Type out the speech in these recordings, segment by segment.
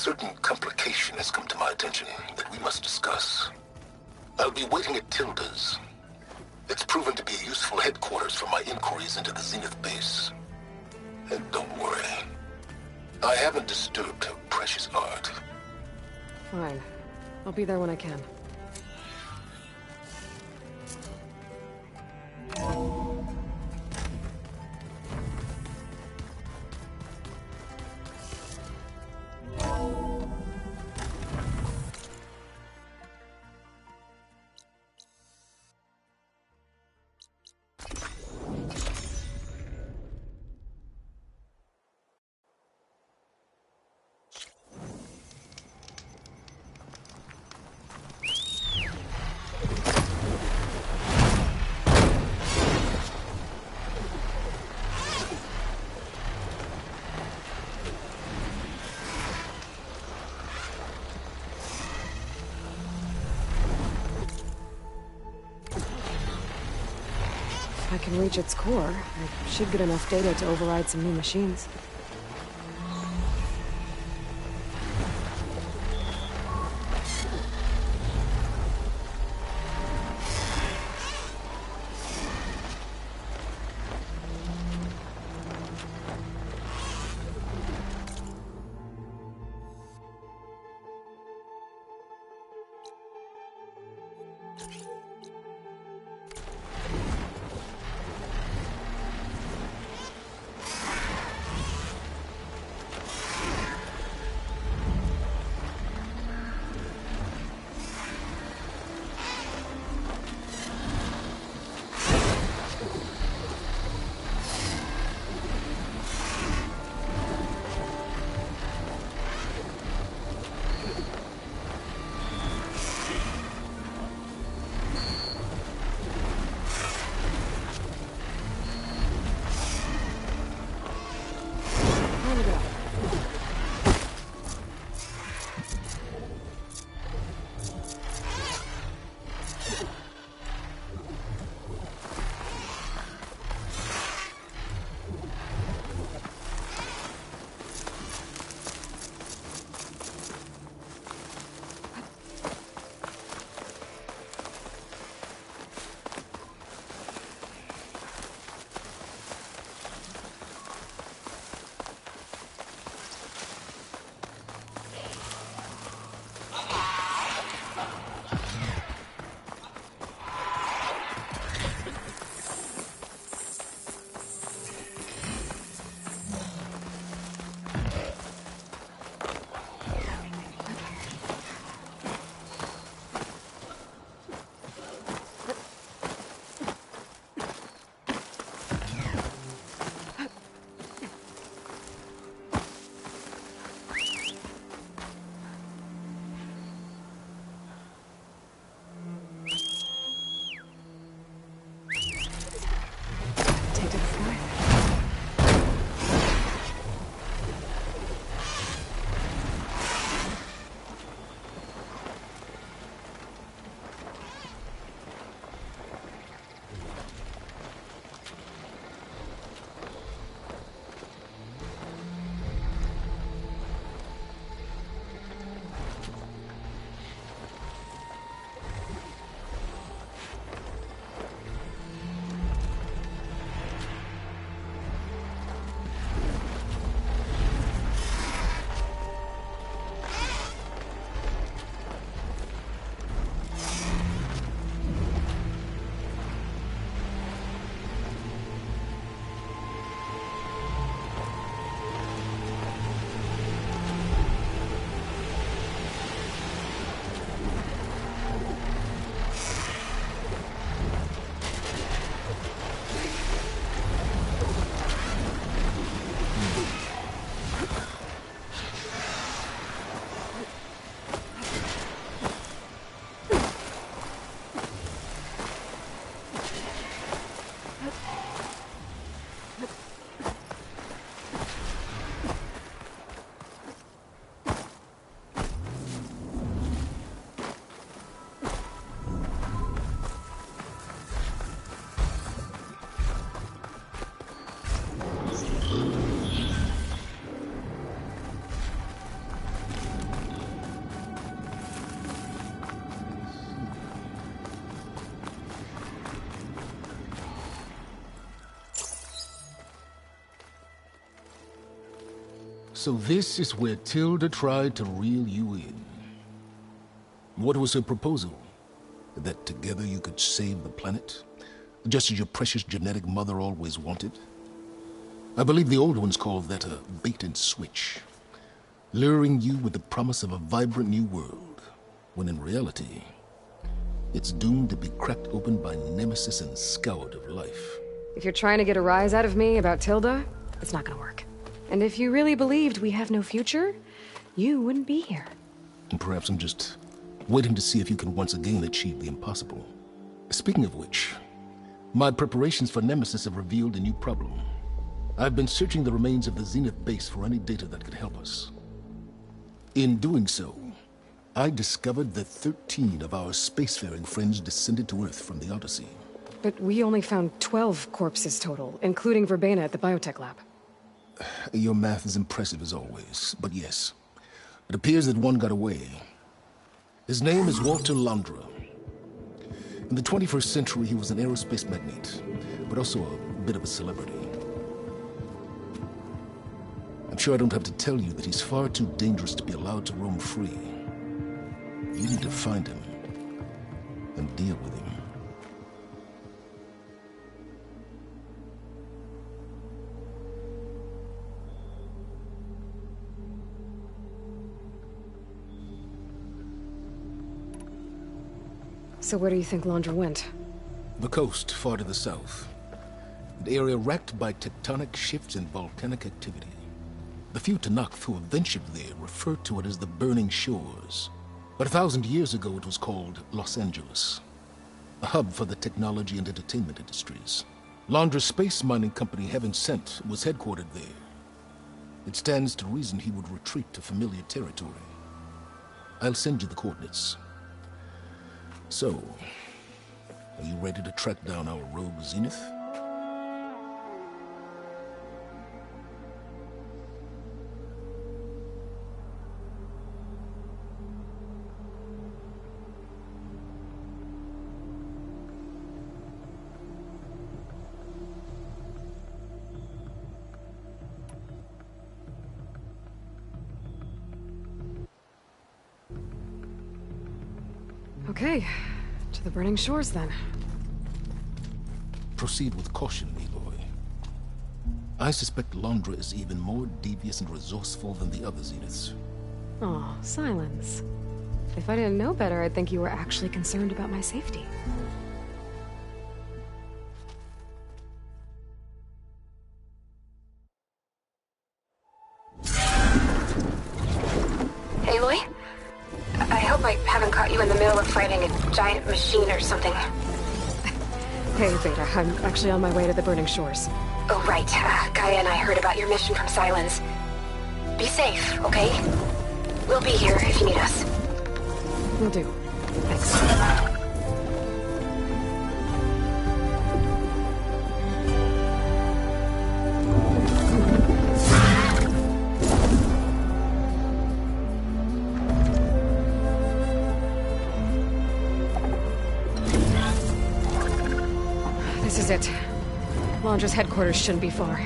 certain complication has come to my attention that we must discuss. I'll be waiting at Tilda's. It's proven to be a useful headquarters for my inquiries into the Zenith base. And don't worry, I haven't disturbed her precious art. Fine. I'll be there when I can. If I can reach its core, I should get enough data to override some new machines. So this is where Tilda tried to reel you in. What was her proposal? That together you could save the planet? Just as your precious genetic mother always wanted? I believe the old ones called that a bait and switch. Luring you with the promise of a vibrant new world, when in reality, it's doomed to be cracked open by Nemesis and scoured of life. If you're trying to get a rise out of me about Tilda, it's not gonna work. And if you really believed we have no future, you wouldn't be here. And perhaps I'm just waiting to see if you can once again achieve the impossible. Speaking of which, my preparations for Nemesis have revealed a new problem. I've been searching the remains of the Zenith base for any data that could help us. In doing so, I discovered that 13 of our spacefaring friends descended to Earth from the Odyssey. But we only found 12 corpses total, including Verbena at the biotech lab. Your math is impressive as always, but yes. It appears that one got away. His name is Walter Londra. In the 21st century, he was an aerospace magnate, but also a bit of a celebrity. I'm sure I don't have to tell you that he's far too dangerous to be allowed to roam free. You need to find him and deal with him. So where do you think Londra went? The coast, far to the south. An area racked by tectonic shifts and volcanic activity. The few Tenakth who have ventured there refer to it as the Burning Shores. But 1,000 years ago it was called Los Angeles, a hub for the technology and entertainment industries. Londra's space mining company, Heaven Sent, was headquartered there. It stands to reason he would retreat to familiar territory. I'll send you the coordinates. So, are you ready to track down our rogue Zenith? Okay, to the Burning Shores then. Proceed with caution, Aloy. I suspect Londra is even more devious and resourceful than the other Zeniths. Aw, Silence. If I didn't know better, I'd think you were actually concerned about my safety. Aloy? I hope I haven't caught you in the middle of fighting a giant machine or something. Hey, Beta, I'm actually on my way to the Burning Shores. Oh, right. Gaia and I heard about your mission from Silence. Be safe, okay? We'll be here if you need us. Will do. Thanks. This is it. Londra's headquarters shouldn't be far.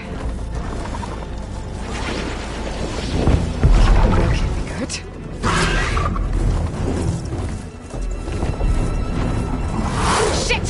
That can't be good. Shit!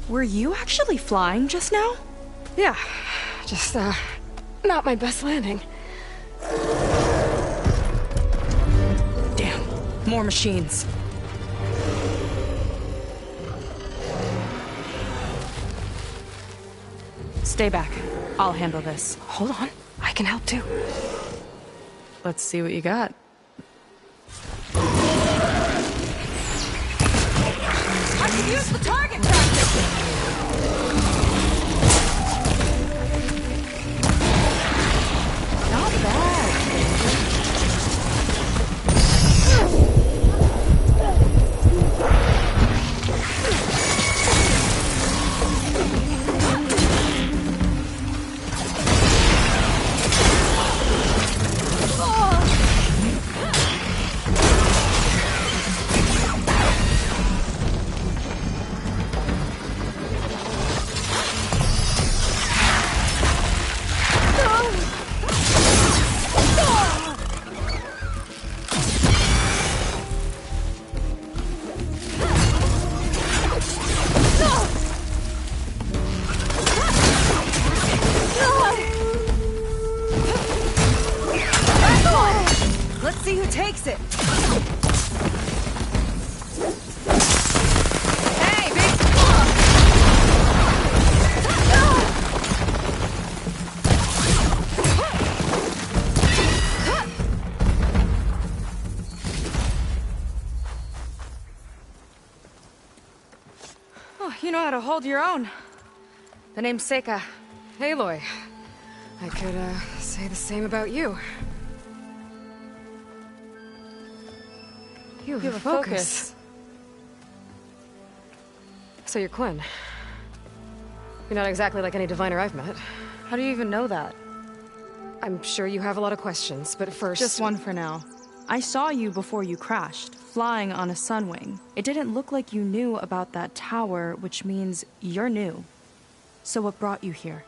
Were you actually flying just now? Yeah, just, not my best landing. Damn, more machines. Stay back. I'll handle this. Hold on, I can help too. Let's see what you got. Use the target tactic! Not bad. Let's see who takes it. Hey, big... Oh, you know how to hold your own. The name's Seika. Aloy. I could, say the same about you. You have a focus. So you're Quinn. You're not exactly like any diviner I've met. How do you even know that? I'm sure you have a lot of questions, but first... Just one for now. I saw you before you crashed, flying on a Sunwing. It didn't look like you knew about that tower, which means you're new. So what brought you here?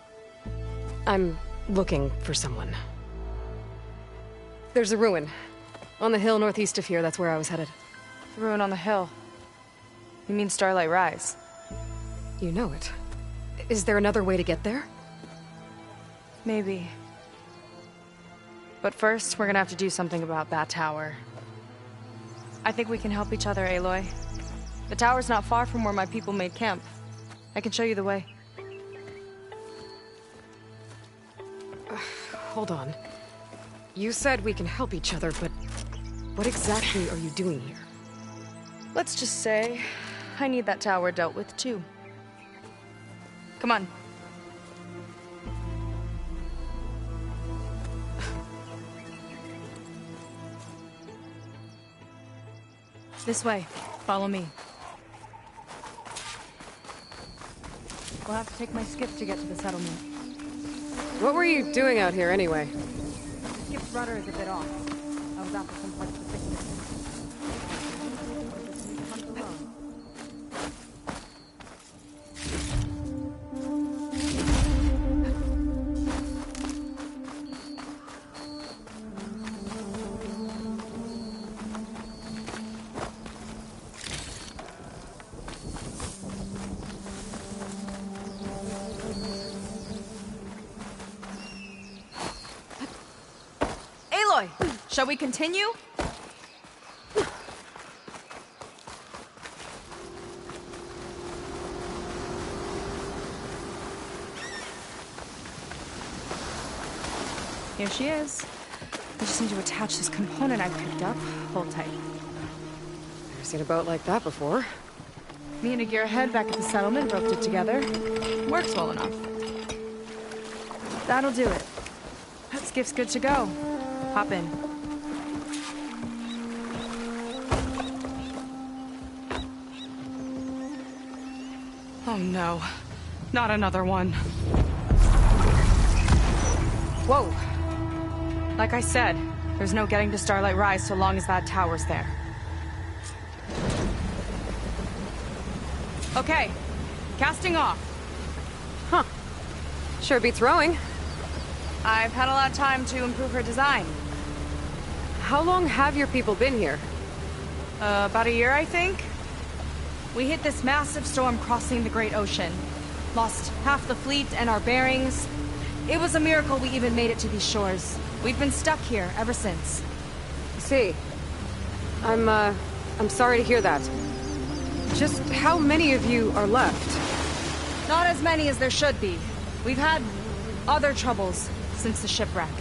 I'm looking for someone. There's a ruin. On the hill northeast of here, that's where I was headed. The ruin on the hill. You mean Starlight Rise? You know it. Is there another way to get there? Maybe. But first, we're gonna have to do something about that tower. I think we can help each other, Aloy. The tower's not far from where my people made camp. I can show you the way. Hold on. You said we can help each other, but what exactly are you doing here? Let's just say, I need that tower dealt with too. Come on. This way. Follow me. We'll have to take my skiff to get to the settlement. What were you doing out here anyway? The skiff's rudder is a bit off. I was after some parts of the signal. Aloy, shall we continue? Here she is. I just need to attach this component I picked up. Hold tight. Never seen a boat like that before. Me and a gearhead back at the settlement roped it together. Works well enough. That'll do it. That skiff's good to go. Hop in. Oh no. Not another one. Whoa. Like I said, there's no getting to Starlight Rise so long as that tower's there. Okay. Casting off. Huh. Sure beats rowing. I've had a lot of time to improve her design. How long have your people been here? About a year, I think. We hit this massive storm crossing the Great Ocean. Lost half the fleet and our bearings. It was a miracle we even made it to these shores. We've been stuck here ever since. I see. I'm sorry to hear that. Just how many of you are left? Not as many as there should be. We've had other troubles since the shipwreck.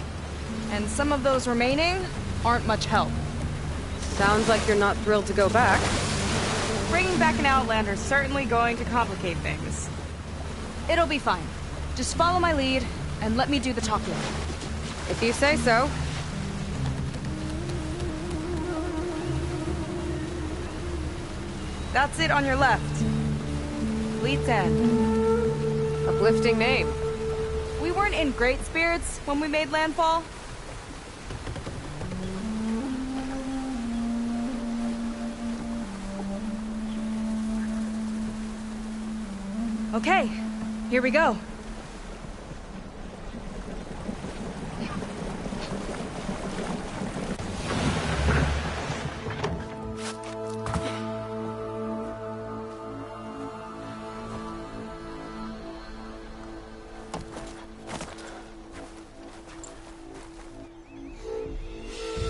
And some of those remaining aren't much help. Sounds like you're not thrilled to go back. Bringing back an Outlander's certainly going to complicate things. It'll be fine. Just follow my lead, and let me do the talking. If you say so. That's it on your left. Fleet's End. Uplifting name. We weren't in great spirits when we made landfall. Okay, here we go.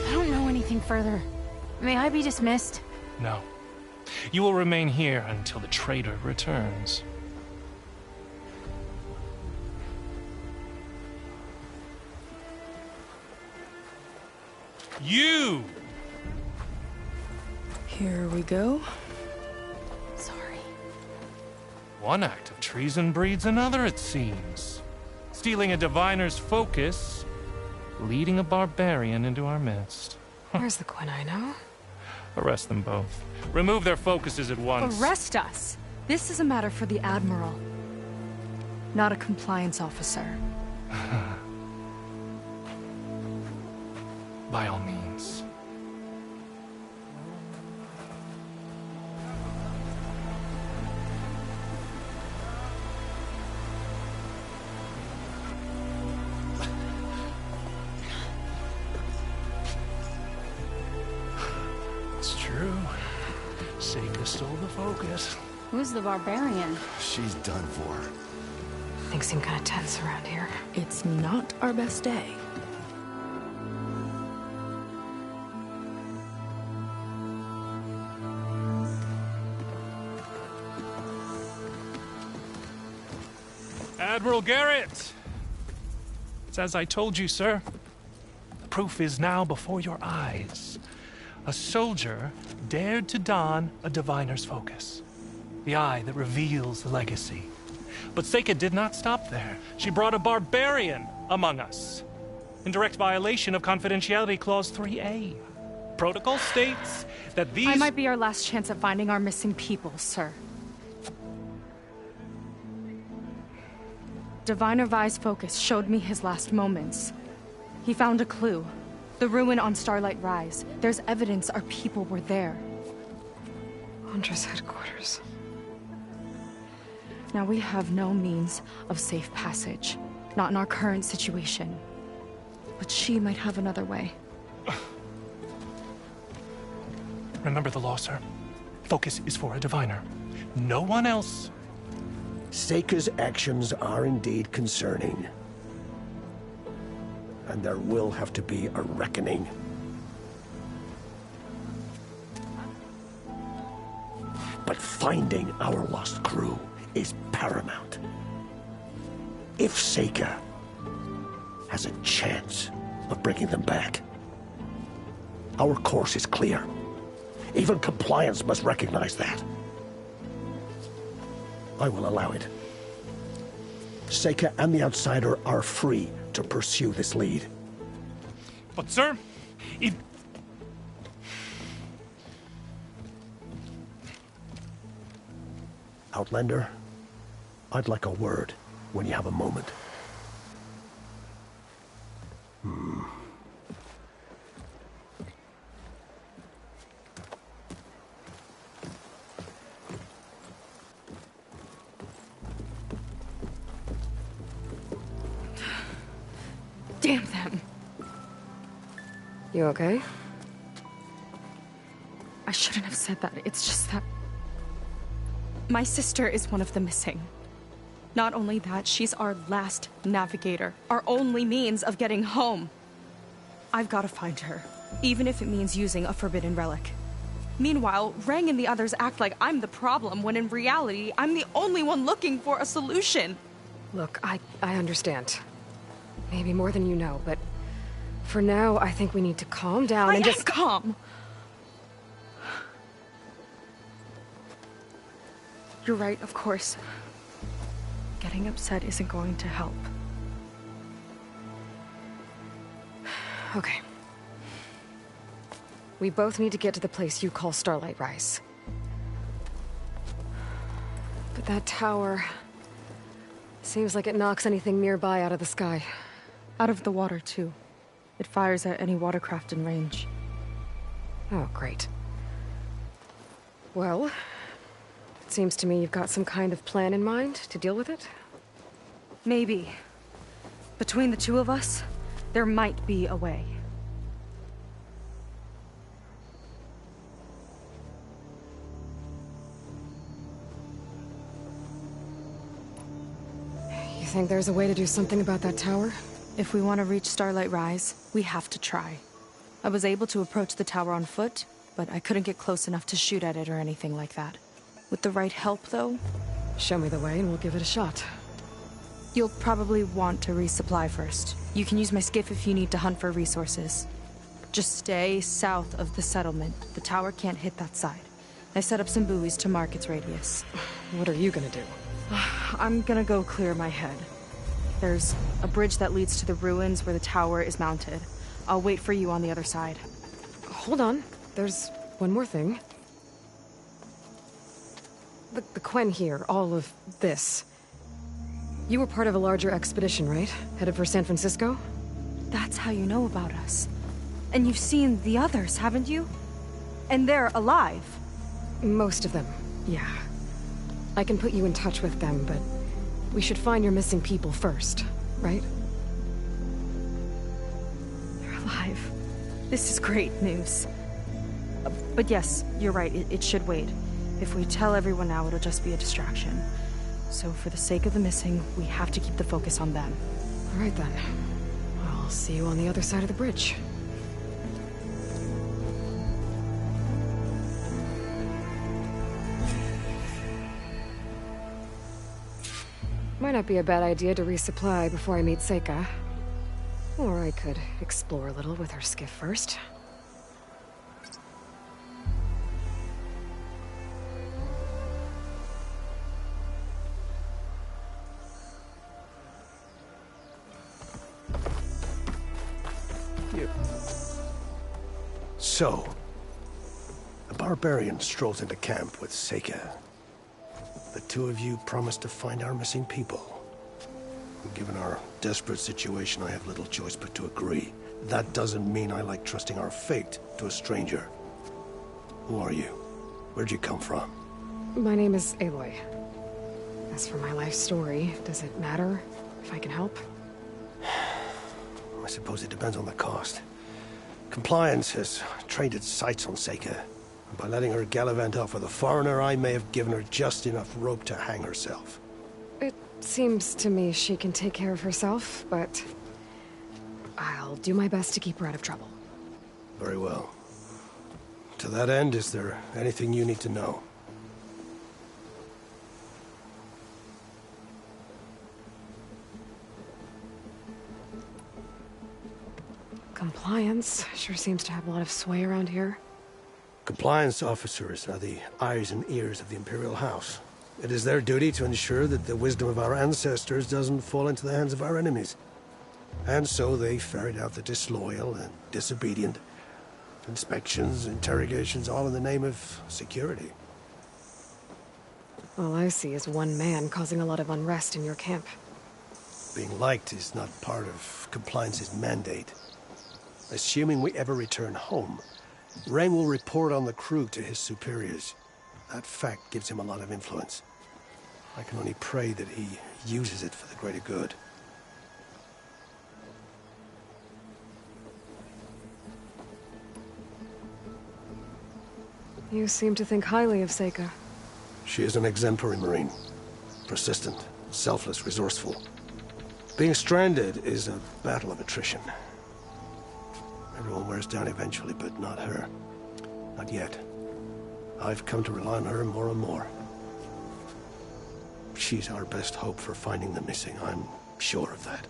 I don't know anything further. May I be dismissed? No. You will remain here until the traitor returns. You! Here we go. Sorry. One act of treason breeds another, it seems. Stealing a diviner's focus, leading a barbarian into our midst. Where's the Quinino? Arrest them both. Remove their focuses at once. Arrest us. This is a matter for the Admiral, not a compliance officer. By all means. It's true. Seika stole the focus. Who's the barbarian? She's done for. Things seem kind of tense around here. It's not our best day. Admiral Garrett! It's as I told you, sir. The proof is now before your eyes. A soldier dared to don a diviner's focus. The eye that reveals the legacy. But Seika did not stop there. She brought a barbarian among us. In direct violation of Confidentiality Clause 3A. Protocol states that these... I might be our last chance at finding our missing people, sir. Diviner Vi's focus showed me his last moments. He found a clue. The ruin on Starlight Rise. There's evidence our people were there. Huntress headquarters. Now we have no means of safe passage. Not in our current situation. But she might have another way. Remember the law, sir. Focus is for a diviner. No one else. Seika's actions are indeed concerning. And there will have to be a reckoning. But finding our lost crew is paramount. If Seika has a chance of bringing them back, our course is clear. Even compliance must recognize that. I will allow it. Seika and the Outsider are free to pursue this lead. But, sir, if... Outlander, I'd like a word when you have a moment. Damn them. You okay? I shouldn't have said that. It's just that... my sister is one of the missing. Not only that, she's our last navigator. Our only means of getting home. I've got to find her. Even if it means using a forbidden relic. Meanwhile, Rang and the others act like I'm the problem, when in reality, I'm the only one looking for a solution. Look, I understand. Maybe more than you know, but for now, I think we need to calm down and just... calm. You're right, of course. Getting upset isn't going to help. Okay. We both need to get to the place you call Starlight Rise. But that tower... seems like it knocks anything nearby out of the sky. Out of the water, too. It fires at any watercraft in range. Oh, great. Well, it seems to me you've got some kind of plan in mind to deal with it? Maybe. Between the two of us, there might be a way. You think there's a way to do something about that tower? If we want to reach Starlight Rise, we have to try. I was able to approach the tower on foot, but I couldn't get close enough to shoot at it or anything like that. With the right help, though... Show me the way and we'll give it a shot. You'll probably want to resupply first. You can use my skiff if you need to hunt for resources. Just stay south of the settlement. The tower can't hit that side. I set up some buoys to mark its radius. What are you gonna do? I'm gonna go clear my head. There's a bridge that leads to the ruins where the tower is mounted. I'll wait for you on the other side. Hold on. There's one more thing. The Quen here, all of this. You were part of a larger expedition, right? Headed for San Francisco? That's how you know about us. And you've seen the others, haven't you? And they're alive. Most of them, yeah. I can put you in touch with them, but we should find your missing people first, right? They're alive. This is great news. But yes, you're right, it should wait. If we tell everyone now, it'll just be a distraction. So for the sake of the missing, we have to keep the focus on them. All right then. I'll see you on the other side of the bridge. Might not be a bad idea to resupply before I meet Seika. Or I could explore a little with her skiff first. So, a barbarian strolls into camp with Seika. The two of you promised to find our missing people. Given our desperate situation, I have little choice but to agree. That doesn't mean I like trusting our fate to a stranger. Who are you? Where'd you come from? My name is Aloy. As for my life story, does it matter if I can help? I suppose it depends on the cost. Compliance has trained its sights on Seika. And by letting her gallivant off with a foreigner, I may have given her just enough rope to hang herself. It seems to me she can take care of herself, but I'll do my best to keep her out of trouble. Very well. To that end, is there anything you need to know? Compliance sure seems to have a lot of sway around here. Compliance officers are the eyes and ears of the Imperial House. It is their duty to ensure that the wisdom of our ancestors doesn't fall into the hands of our enemies. And so they ferret out the disloyal and disobedient. Inspections, interrogations, all in the name of security. All I see is one man causing a lot of unrest in your camp. Being liked is not part of Compliance's mandate. Assuming we ever return home, Rain will report on the crew to his superiors. That fact gives him a lot of influence. I can only pray that he uses it for the greater good. You seem to think highly of Seika. She is an exemplary Marine. Persistent, selfless, resourceful. Being stranded is a battle of attrition. Everyone wears down eventually, but not her. Not yet. I've come to rely on her more and more. She's our best hope for finding the missing, I'm sure of that.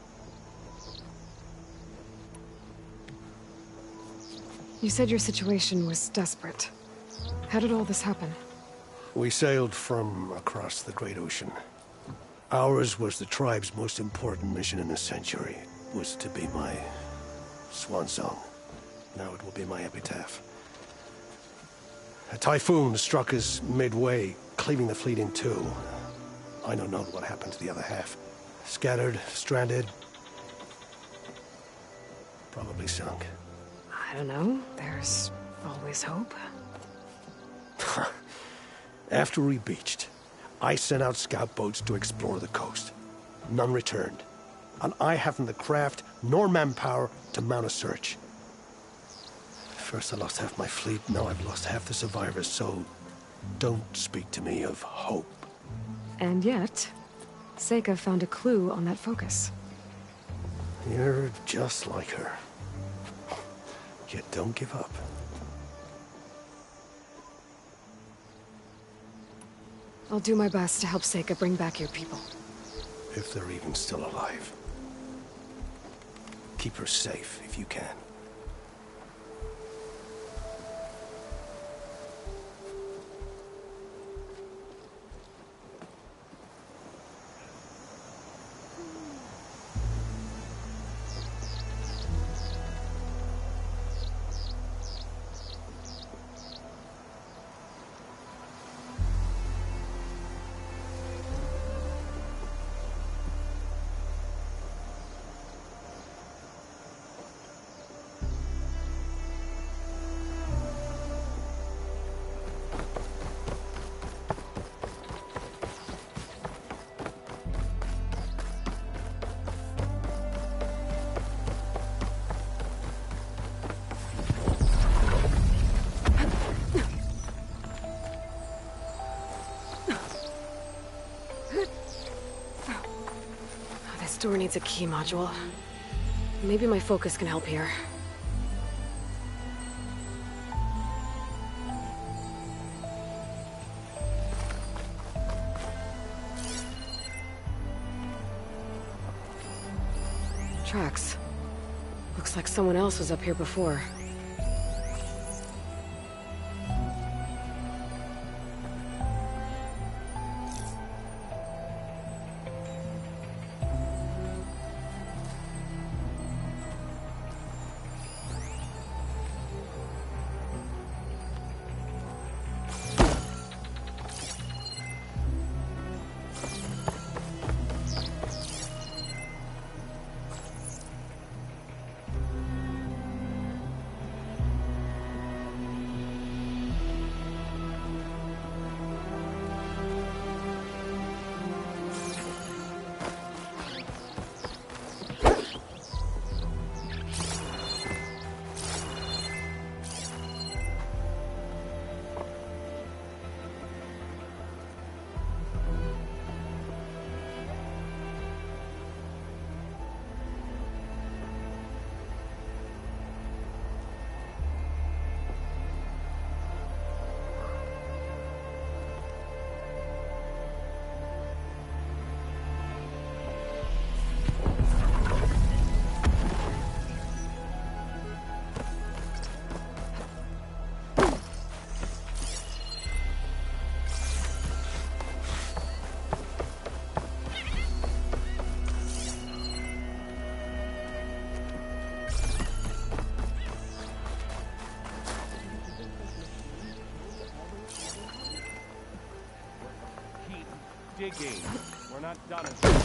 You said your situation was desperate. How did all this happen? We sailed from across the Great Ocean. Ours was the tribe's most important mission in a century. It was to be my swan song. Now it will be my epitaph. A typhoon struck us midway, cleaving the fleet in two. I don't know what happened to the other half. Scattered, stranded, probably sunk. I don't know. There's always hope. After we beached, I sent out scout boats to explore the coast. None returned. And I haven't the craft nor manpower to mount a search. First I lost half my fleet, now I've lost half the survivors, so don't speak to me of hope. And yet, Seika found a clue on that focus. You're just like her. Yet don't give up. I'll do my best to help Seika bring back your people. If they're even still alive. Keep her safe if you can. This door needs a key module. Maybe my focus can help here. Tracks. Looks like someone else was up here before. Digging. We're not done until...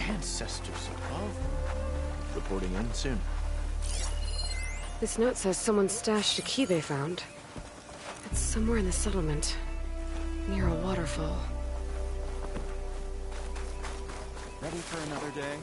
Ancestors above. Reporting in soon. This note says someone stashed a key they found. It's somewhere in the settlement, near a waterfall. Ready for another day?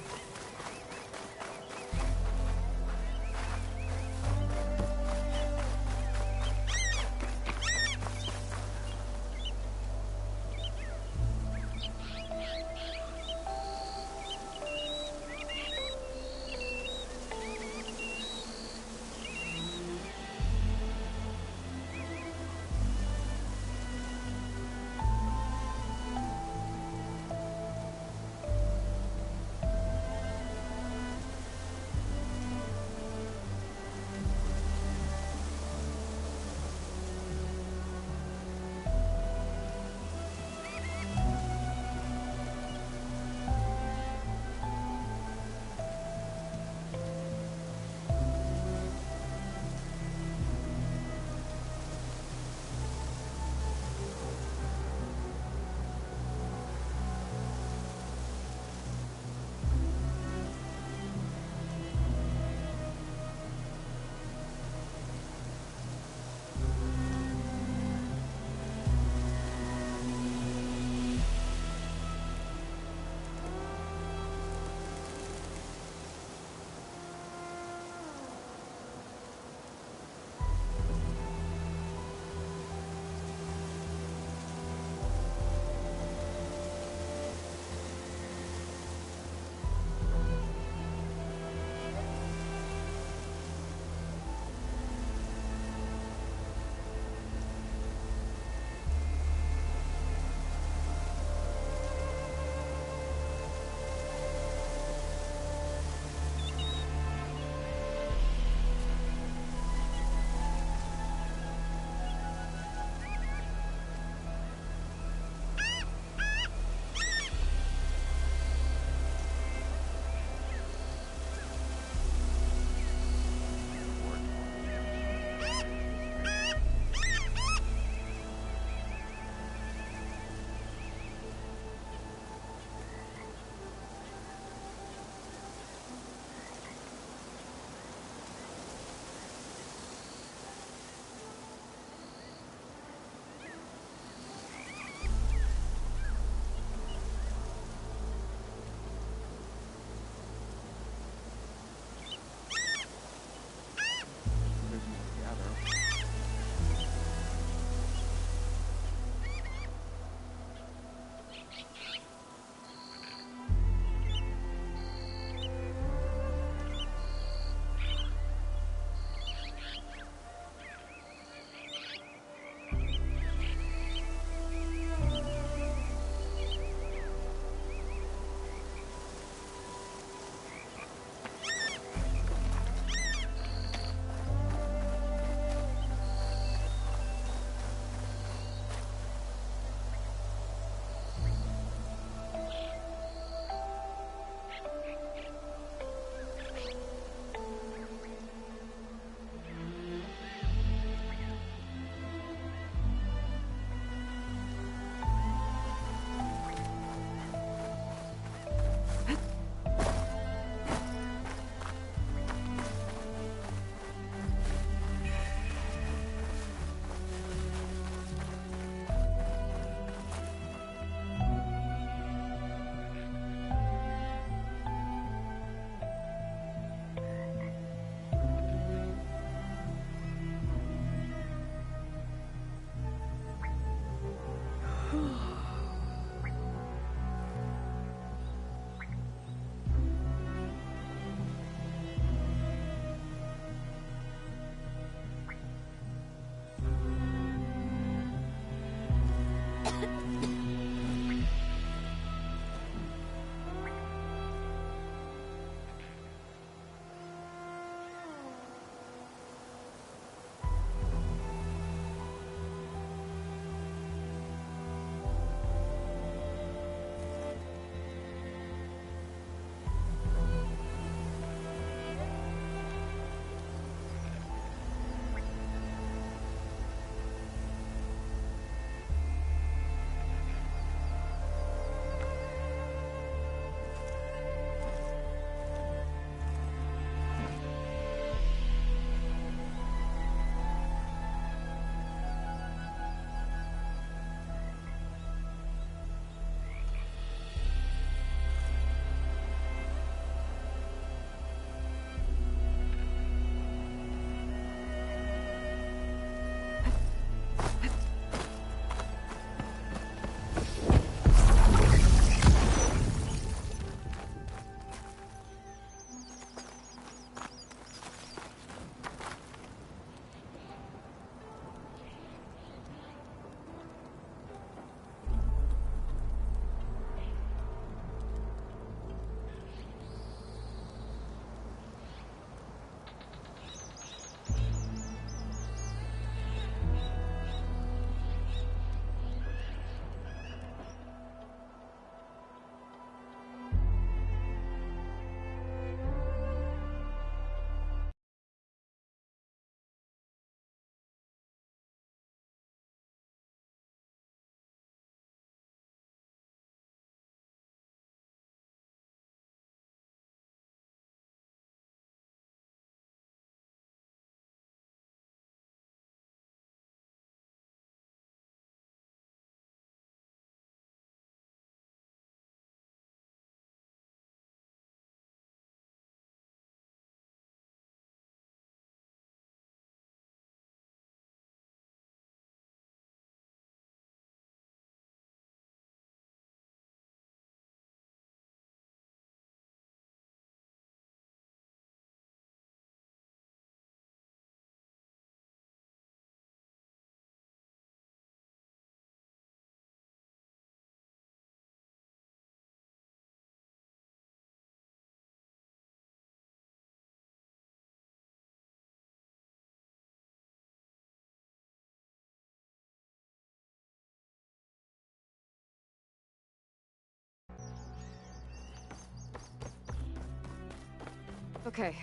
Okay,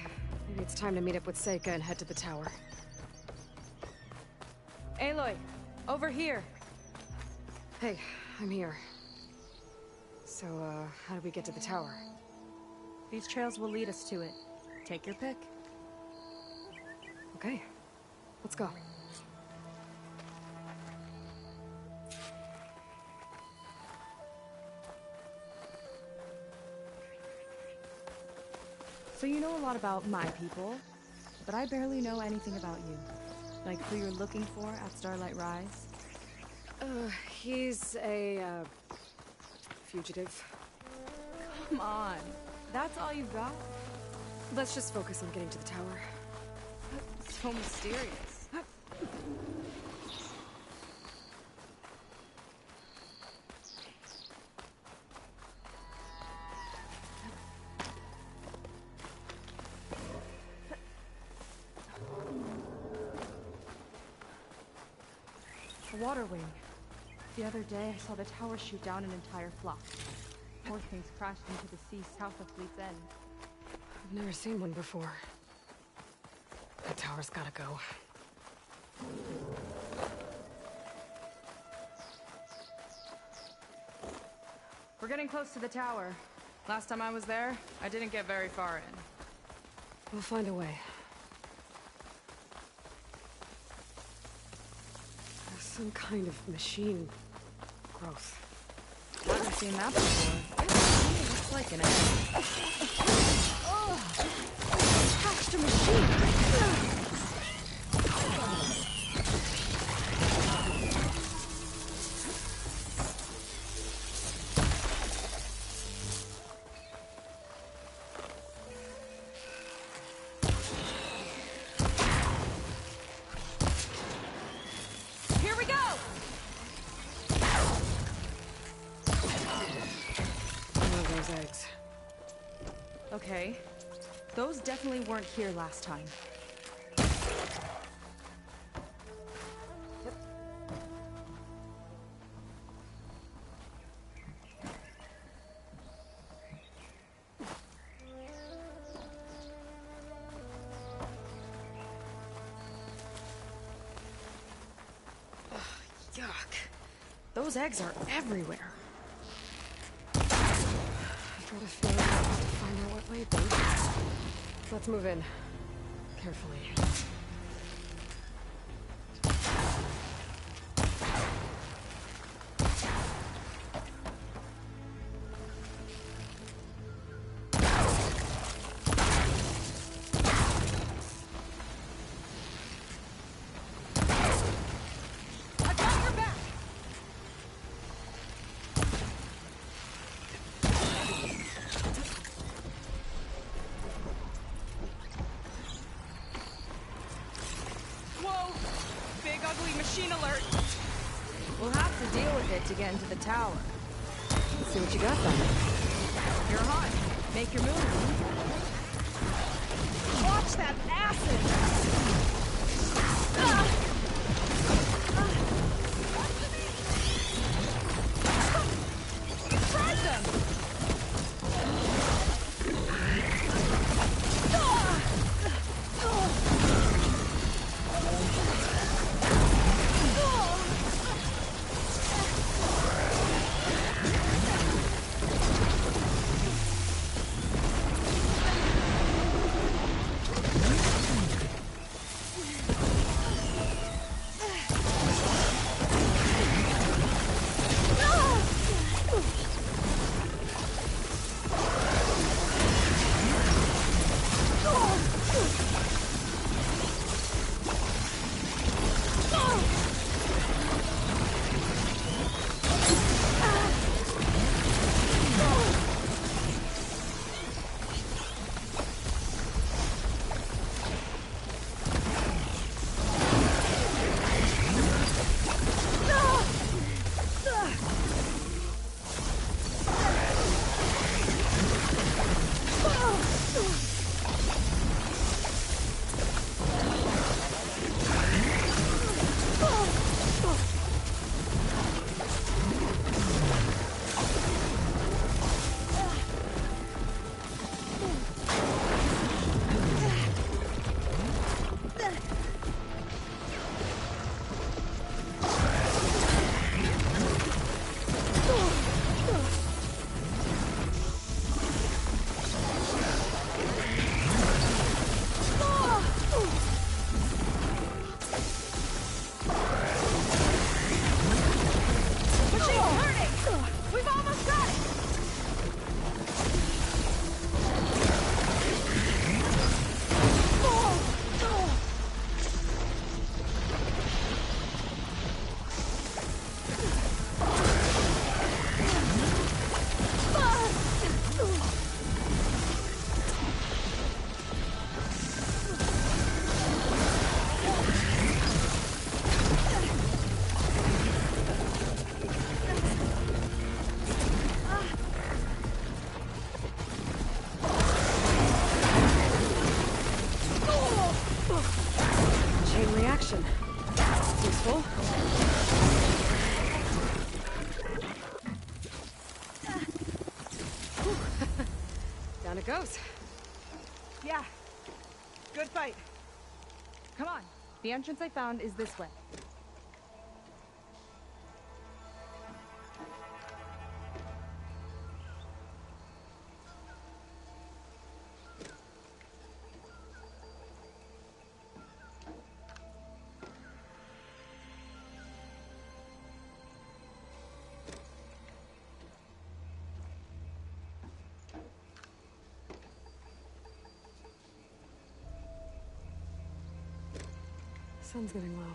maybe it's time to meet up with Seika and head to the tower. Aloy, over here. Hey, I'm here. So, how do we get to the tower? These trails will lead us to it. Take your pick. Okay, let's go. So you know a lot about my people, but I barely know anything about you. Like who you're looking for at Starlight Rise? He's a, fugitive. Come on. That's all you've got? Let's just focus on getting to the tower. So mysterious. A water wing. The other day, I saw the tower shoot down an entire flock. Poor things crashed into the sea south of Fleet's End. I've never seen one before. That tower's gotta go. We're getting close to the tower. Last time I was there, I didn't get very far in. We'll find a way. There's some kind of machine growth. Haven't seen that before. It looks like an egg. Attached to machine! Here we go! One of those eggs. Okay. Those definitely weren't here last time. Yuck. Those eggs are everywhere. I got a feeling I'll have to find out what laid them. Let's move in. Carefully. I got your back! Whoa! Big ugly machine alert! We'll have to deal with it to get into the tower. Let's see what you got then. You're hot. Make your move. Watch that acid! Fried them! Down it goes. Yeah. Good fight. Come on. The entrance I found is this way. Sun's getting low.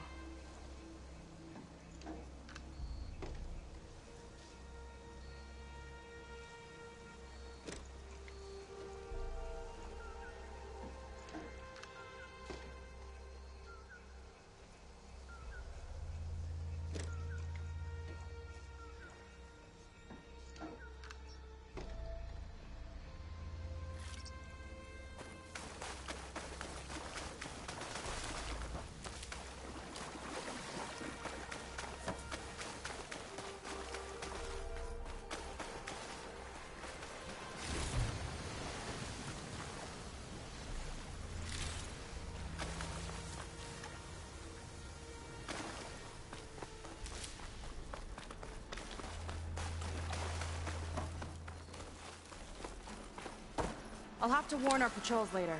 I'll have to warn our patrols later.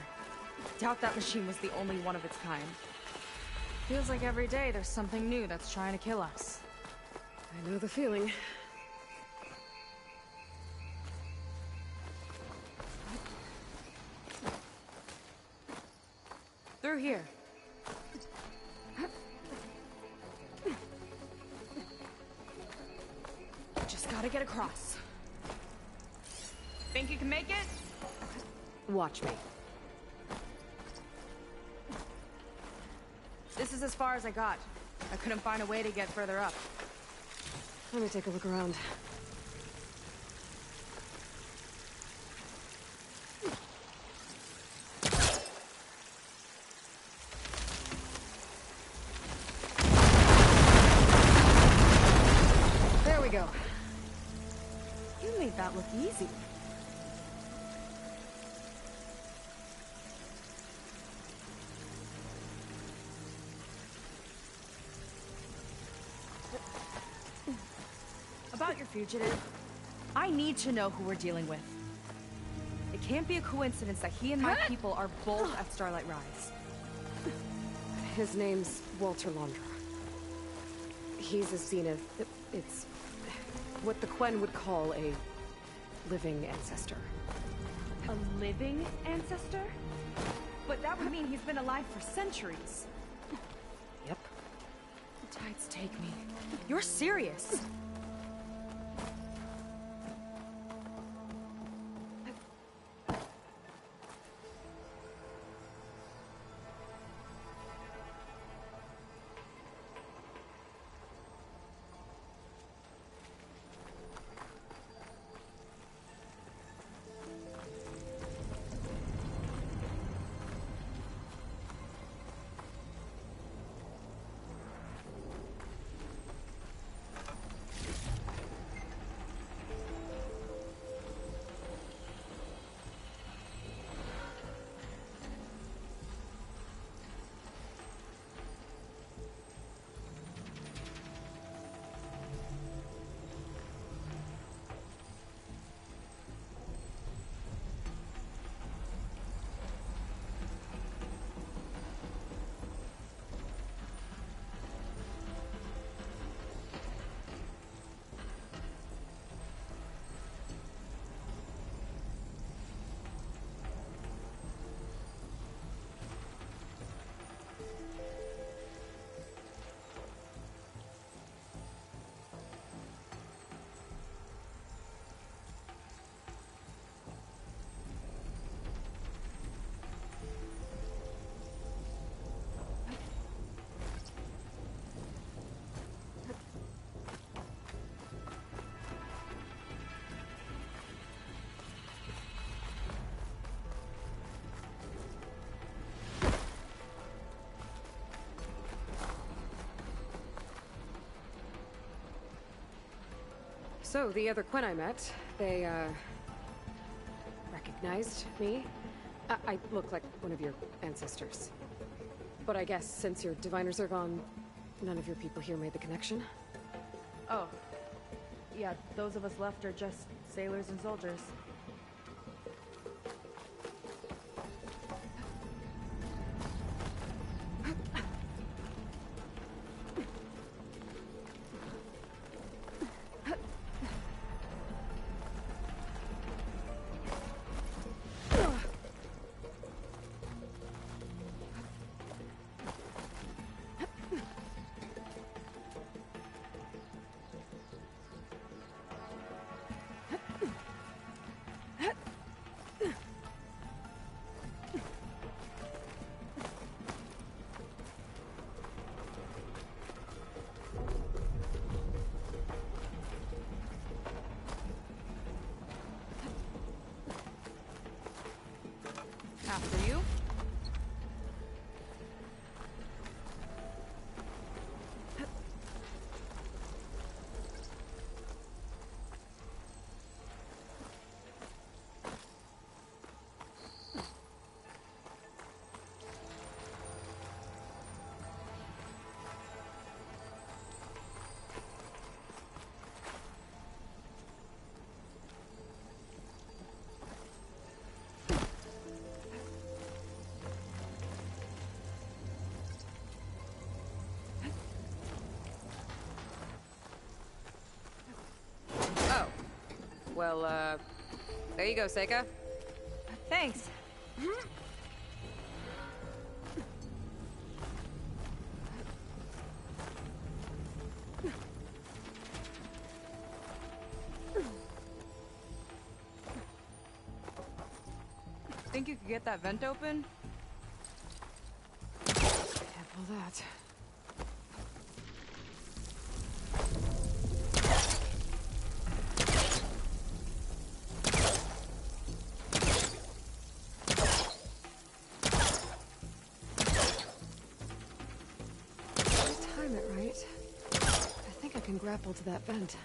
Doubt that machine was the only one of its kind. Feels like every day there's something new that's trying to kill us. I know the feeling. Through here. Just gotta get across. Think you can make it? Watch me. This is as far as I got. I couldn't find a way to get further up. Let me take a look around. There we go. You made that look easy. About your fugitive, I need to know who we're dealing with. It can't be a coincidence that he and my people are both at Starlight Rise. His name's Walter Londra. He's a Zenith. It's what the Quen would call a living ancestor. A living ancestor? But that would mean he's been alive for centuries. Yep. The tides take me. You're serious. So, the other Quen I met, they, reckoned recognized me. I look like one of your ancestors. But I guess since your diviners are gone, none of your people here made the connection? Oh. Yeah, those of us left are just sailors and soldiers. After you. Well, there you go, Seika. Thanks. Think you could get that vent open? Careful that. Time it right. I think I can grapple to that vent.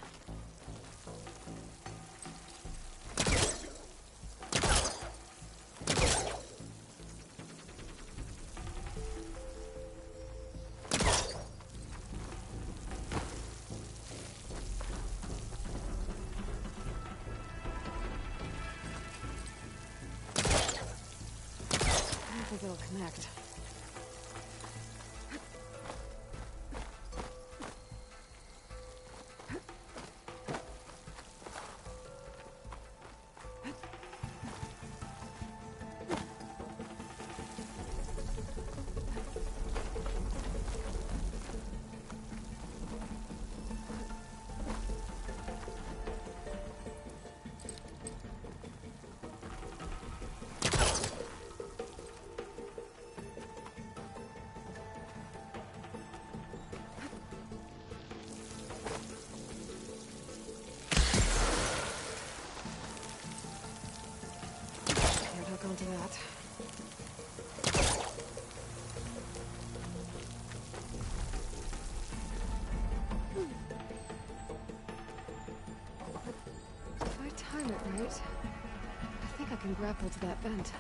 I don't think it'll connect. Onto that. If I time it right, I think I can grapple to that vent.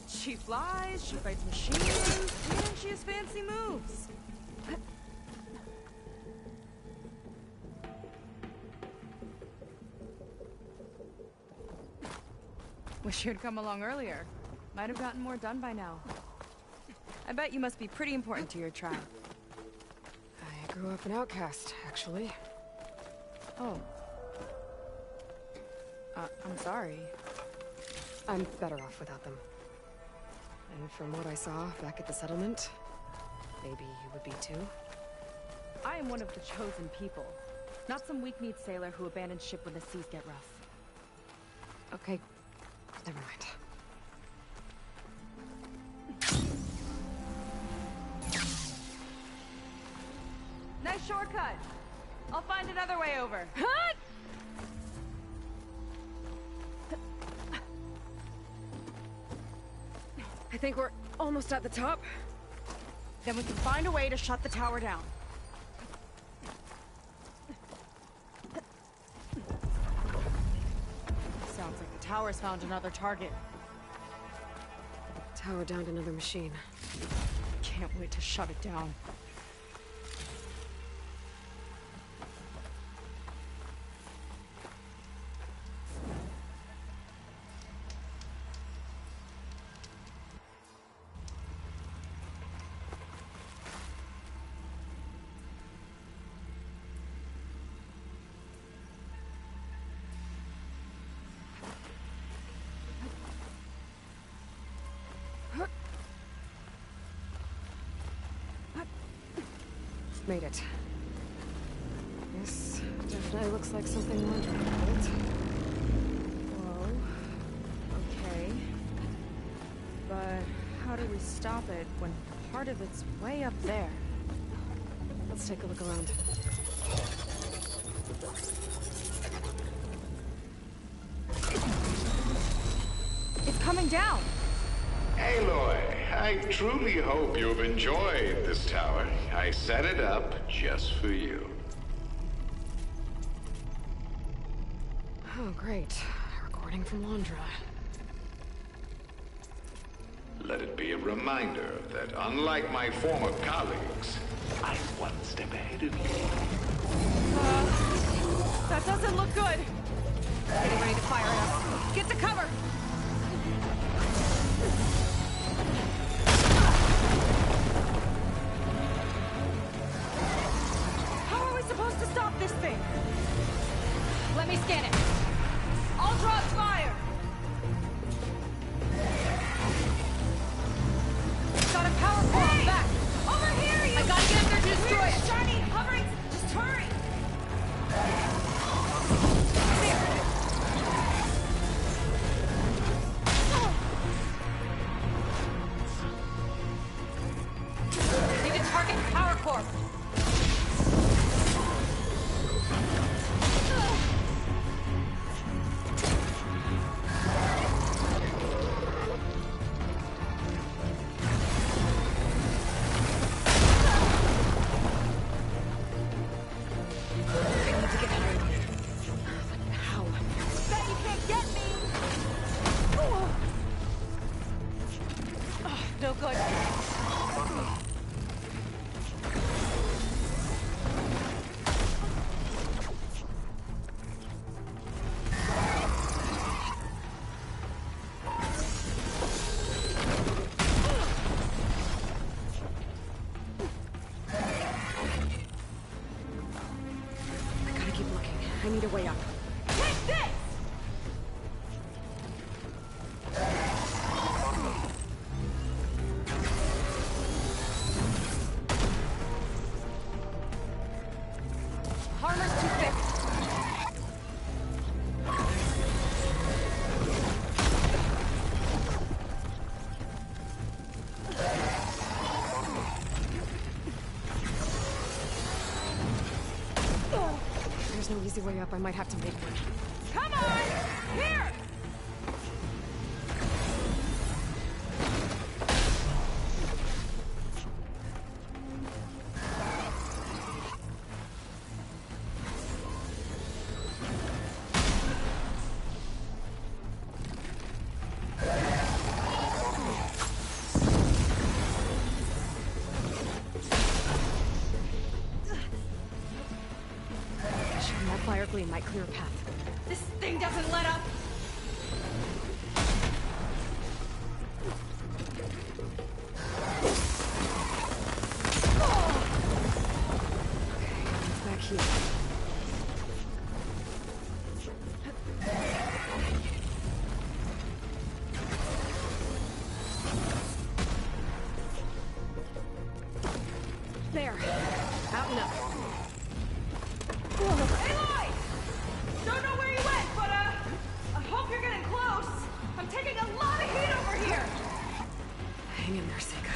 She flies, she fights machines, and she has fancy moves. Wish you'd come along earlier. Might have gotten more done by now. I bet you must be pretty important to your tribe. I grew up an outcast, actually. Oh. I'm sorry. I'm better off without them. And from what I saw back at the settlement, maybe you would be too? I am one of the chosen people. Not some weak-kneed sailor who abandons ship when the seas get rough. Okay, never mind. Nice shortcut! I'll find another way over. I think we're almost at the top. Then we can find a way to shut the tower down. Sounds like the tower's found another target. Tower downed another machine. Can't wait to shut it down. Made it. This definitely looks like something more difficult. Whoa. Okay. But how do we stop it when part of it's way up there? Let's take a look around. It's coming down! Aloy, I truly hope you've enjoyed this tower. I set it up just for you. Oh, great. A recording from Londra. Let it be a reminder that unlike my former colleagues, I'm one step ahead of you. That doesn't look good! Getting ready to fire at us. Get to cover! How are we supposed to stop this thing? Let me scan it. I'll draw fire! Got a power core back! Over here, you! I gotta get up there to destroy it! Shiny, hovering! Just hurry! Need to target power core! No good. I gotta keep looking. I need a way up. Take this! Armor's too thick. There's no easy way up. I might have to make one. Come on! Here! Shooting that fire gleam might clear a path. This thing doesn't let up! It's back here. There. Out and up. Aloy! Don't know where you went, but, I hope you're getting close. I'm taking a lot of heat over here. Hang in there, Seika.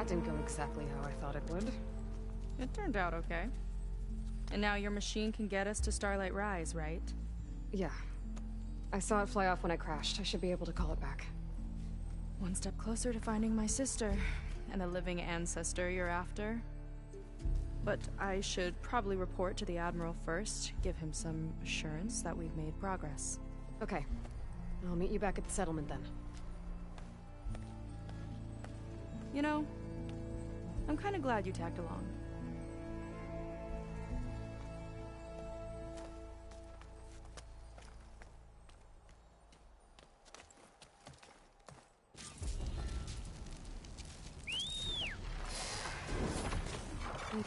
that didn't go exactly how I thought it would. It turned out okay. And now your machine can get us to Starlight Rise, right? Yeah. I saw it fly off when I crashed. I should be able to call it back. One step closer to finding my sister, and the living ancestor you're after. But I should probably report to the Admiral first, give him some assurance that we've made progress. Okay. I'll meet you back at the settlement then. You know, I'm kind of glad you tagged along.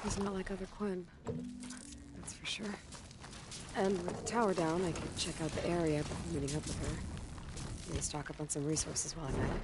He's not like other Quen. That's for sure. And with the tower down, I could check out the area before meeting up with her. Maybe stock up on some resources while I'm at it.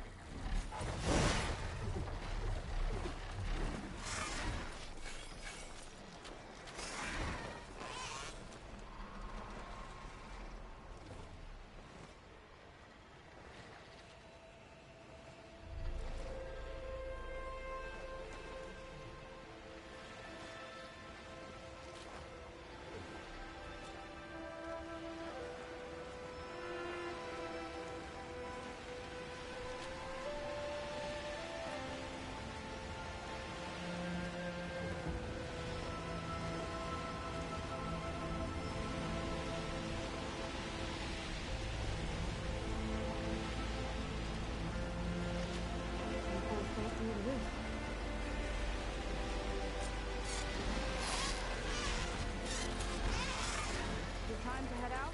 Time to head out?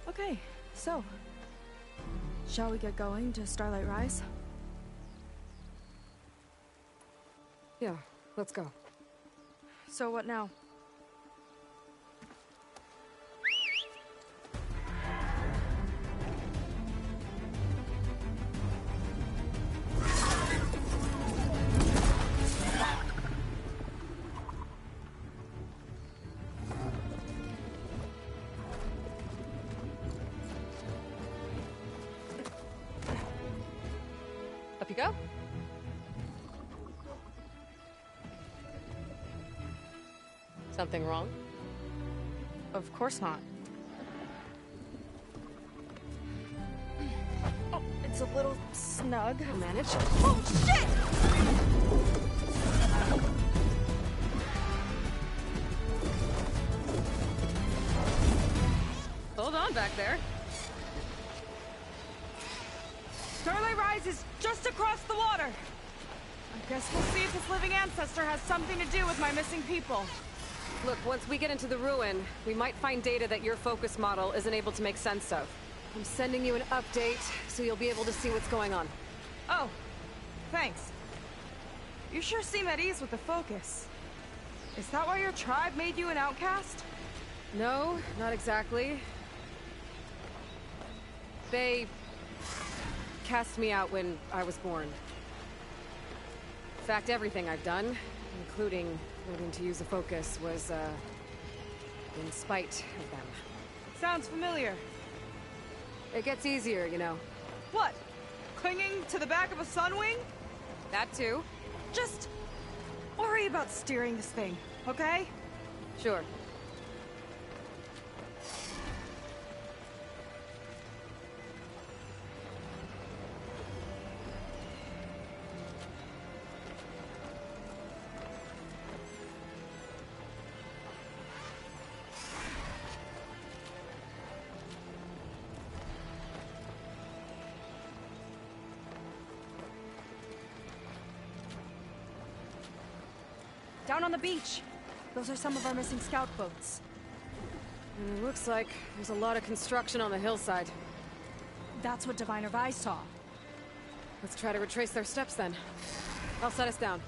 Okay, so shall we get going to Starlight Rise? Yeah, let's go. So what now? Up you go. Something wrong? Of course not. Oh, it's a little snug. I'll manage. Oh, shit! Hold on back there. Starlight Rise is just across the water. I guess we'll see if this living ancestor has something to do with my missing people. Look, once we get into the ruin, we might find data that your focus model isn't able to make sense of. I'm sending you an update, so you'll be able to see what's going on. Oh, thanks. You sure seem at ease with the focus. Is that why your tribe made you an outcast? No, not exactly. They cast me out when I was born. In fact, everything I've done, including learning to use a focus, was, in spite of them. Sounds familiar. It gets easier, you know. What? Clinging to the back of a Sunwing? That too. Just worry about steering this thing, okay? Sure. Down on the beach. Those are some of our missing scout boats. And it looks like there's a lot of construction on the hillside. That's what Diviner Vi saw. Let's try to retrace their steps then. I'll set us down.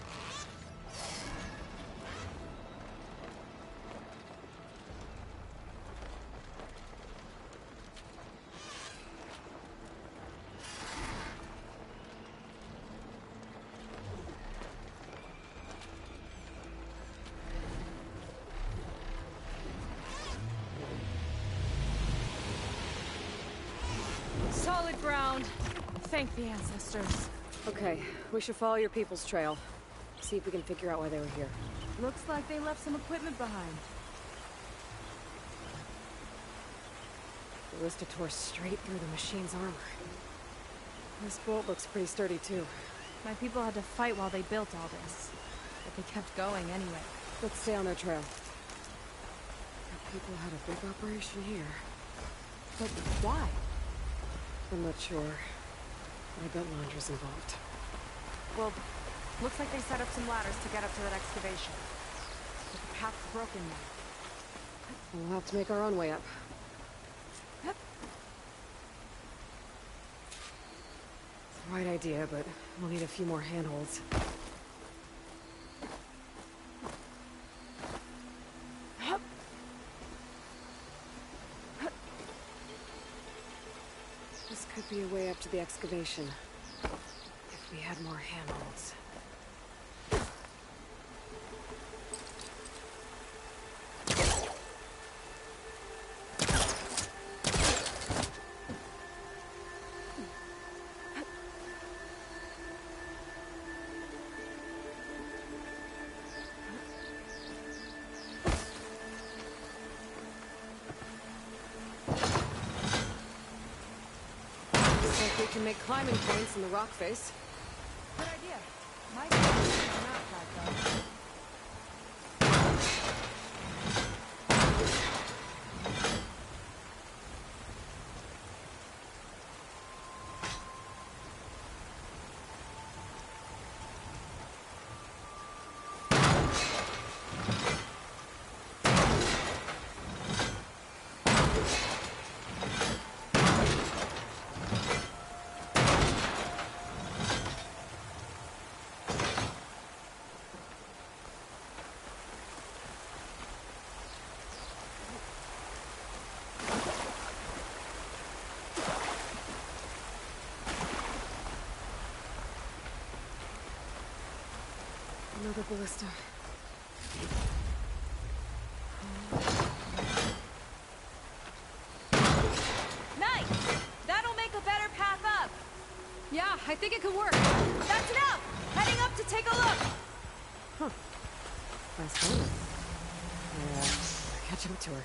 ground. Thank the ancestors. Okay, we should follow your people's trail. See if we can figure out why they were here. Looks like they left some equipment behind. The Ballista tore straight through the machine's armor. This bolt looks pretty sturdy, too. My people had to fight while they built all this. But they kept going anyway. Let's stay on their trail. Our people had a big operation here. But why? I'm not sure. But I bet Londra's involved. Well, looks like they set up some ladders to get up to that excavation. But the path's broken now. We'll have to make our own way up. It's the right idea, but we'll need a few more handholds. This could be a way up to the excavation. If we had more handholds. We can make climbing points in the rock face. Good idea. Might be on that side, though. Another ballista. Nice! That'll make a better path up! Yeah, I think it could work. That's enough! Heading up to take a look! Huh. Nice one. Catch up to her.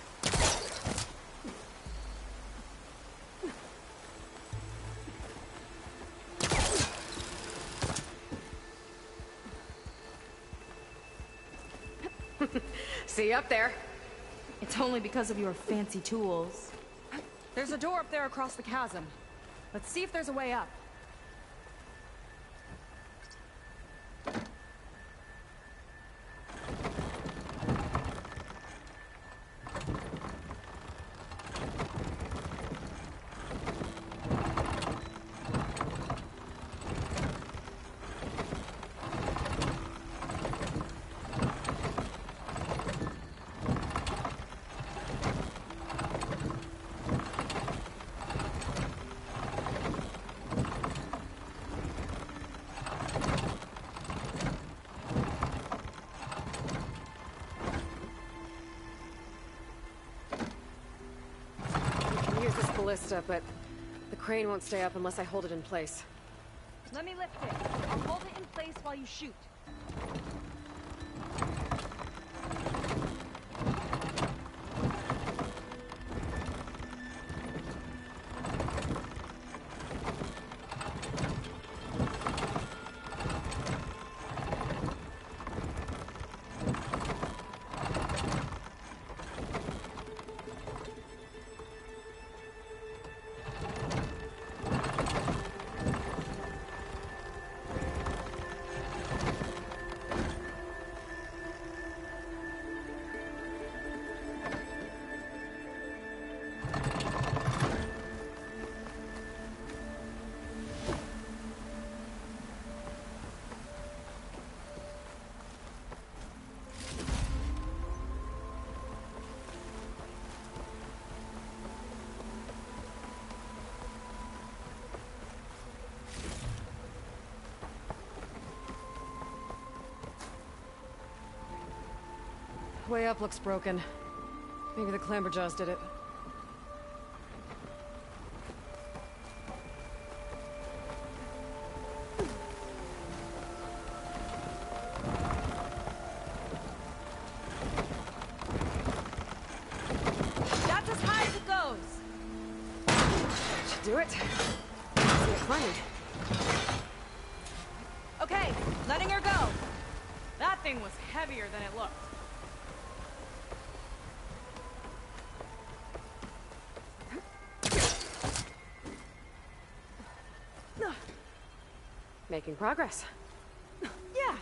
See you up there. It's only because of your fancy tools. There's a door up there across the chasm. Let's see if there's a way up. Ballista, but the crane won't stay up unless I hold it in place. Let me lift it. I'll hold it in place while you shoot. Way up looks broken. Maybe the Clamberjaws did it. Do it. Let's get climbing. Okay, letting her go. That thing was heavier than it looked. Making progress. Yeah,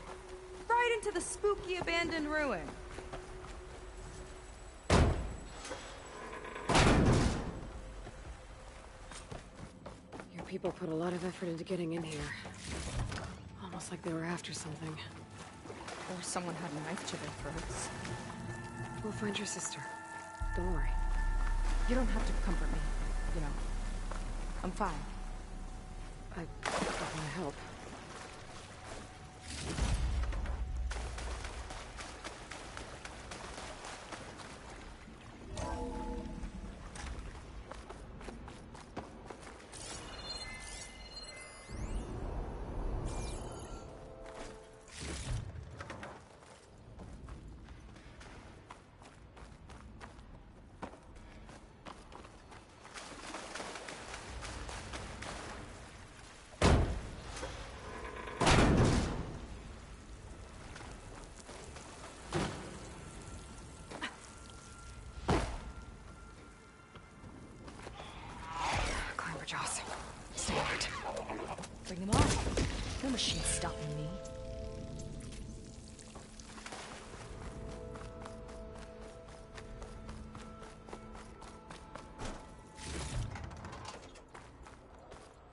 right into the spooky abandoned ruin. Your people put a lot of effort into getting in here. Almost like they were after something. Or someone had a knife to their throats. We'll find your sister. Don't worry. You don't have to comfort me, you know. I'm fine. I want to help. Jaws. Stay alert. Bring them on. No machine's stopping me.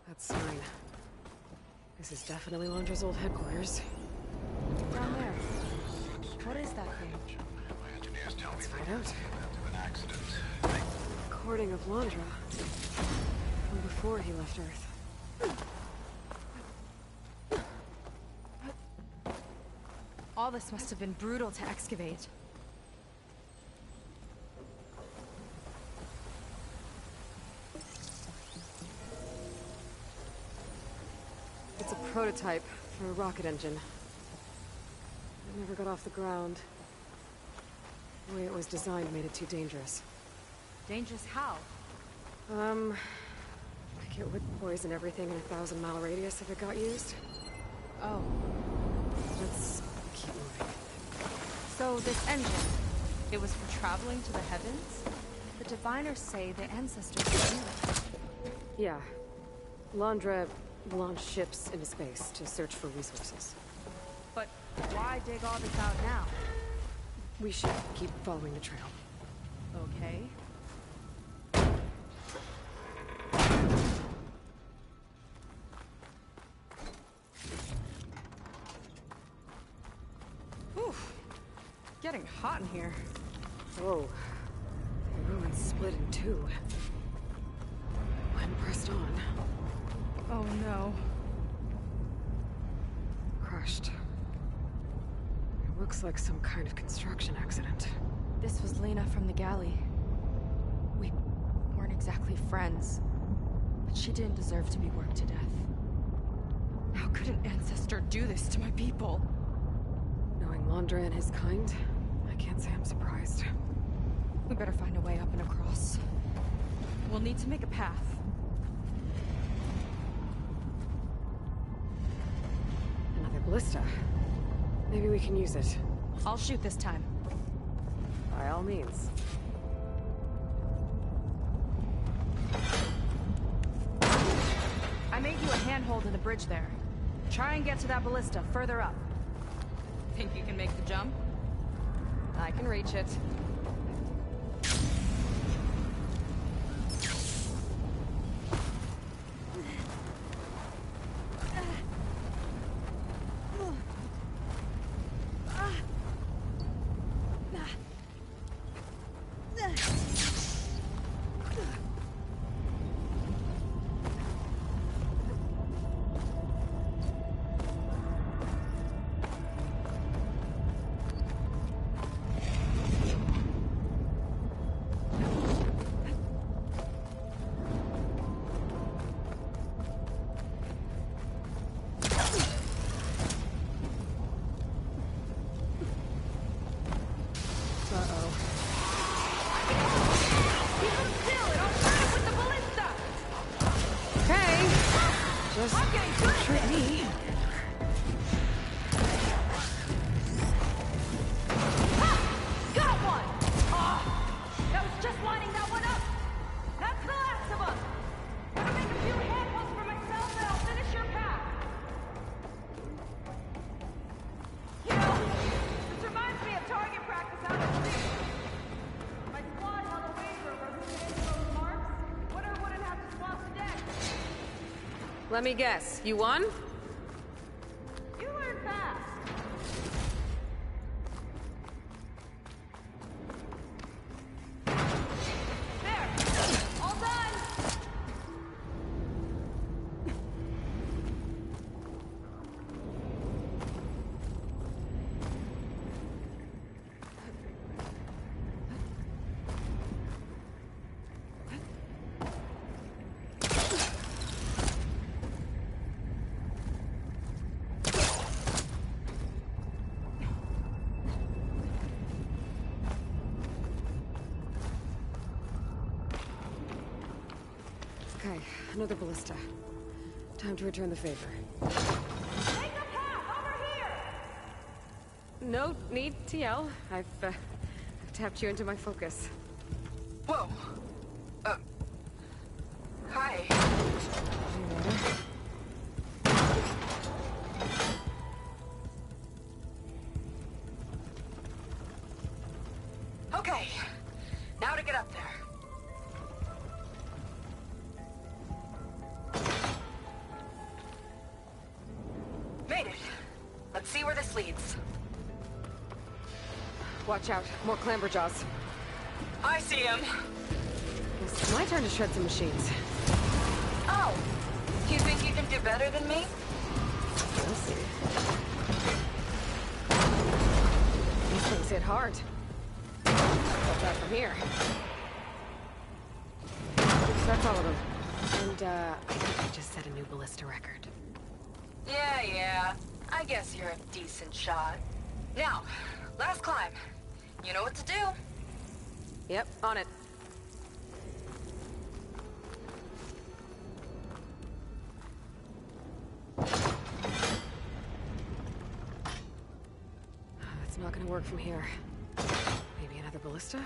That sign. This is definitely Londra's old headquarters. Down there. What is that thing? My engineers tell me Let's they find out. of an accident. Recording of Londra. From before he left Earth. All this must have been brutal to excavate. It's a prototype for a rocket engine. It never got off the ground. The way it was designed made it too dangerous. Dangerous how? Like it would poison everything in a 1,000-mile radius if it got used. Oh. Let's keep moving. So this engine, it was for traveling to the heavens? The diviners say the ancestors knew it. Yeah. Londra launched ships into space to search for resources. But why dig all this out now? We should keep following the trail. Okay. Getting hot in here. Whoa. The ruins split in two. When pressed on. Oh no. Crushed. It looks like some kind of construction accident. This was Lena from the galley. We weren't exactly friends, but she didn't deserve to be worked to death. How could an ancestor do this to my people? Knowing Londra and his kind, I can't say I'm surprised. We better find a way up and across. We'll need to make a path. Another ballista. Maybe we can use it. I'll shoot this time. By all means. I made you a handhold in the bridge there. Try and get to that ballista further up. Think you can make the jump? I can reach it. just trick me. Got one! That was just lining that one up! That's the last of us! Gonna make a few handholds for myself and I'll finish your path! You know, this reminds me of target practice out at sea. My squad held a wager over who could hit those marks. Winner wouldn't have to swap the deck. Let me guess, you won? You learn fast. There! All done! Okay, another ballista. Time to return the favor. Take the path over here! No need to yell. I've tapped you into my focus. Whoa. Hi. Okay. Now to get up there. Made it. Let's see where this leads. Watch out, more clamberjaws. I see him. Guess it's my turn to shred some machines. Oh. You think you can do better than me? We'll see. These things hit hard. What's that from here? So that's all of them. And, I think I just set a new ballista record. Yeah. I guess you're a decent shot. Now, last climb. You know what to do. Yep, on it. That's not gonna work from here. Maybe another ballista?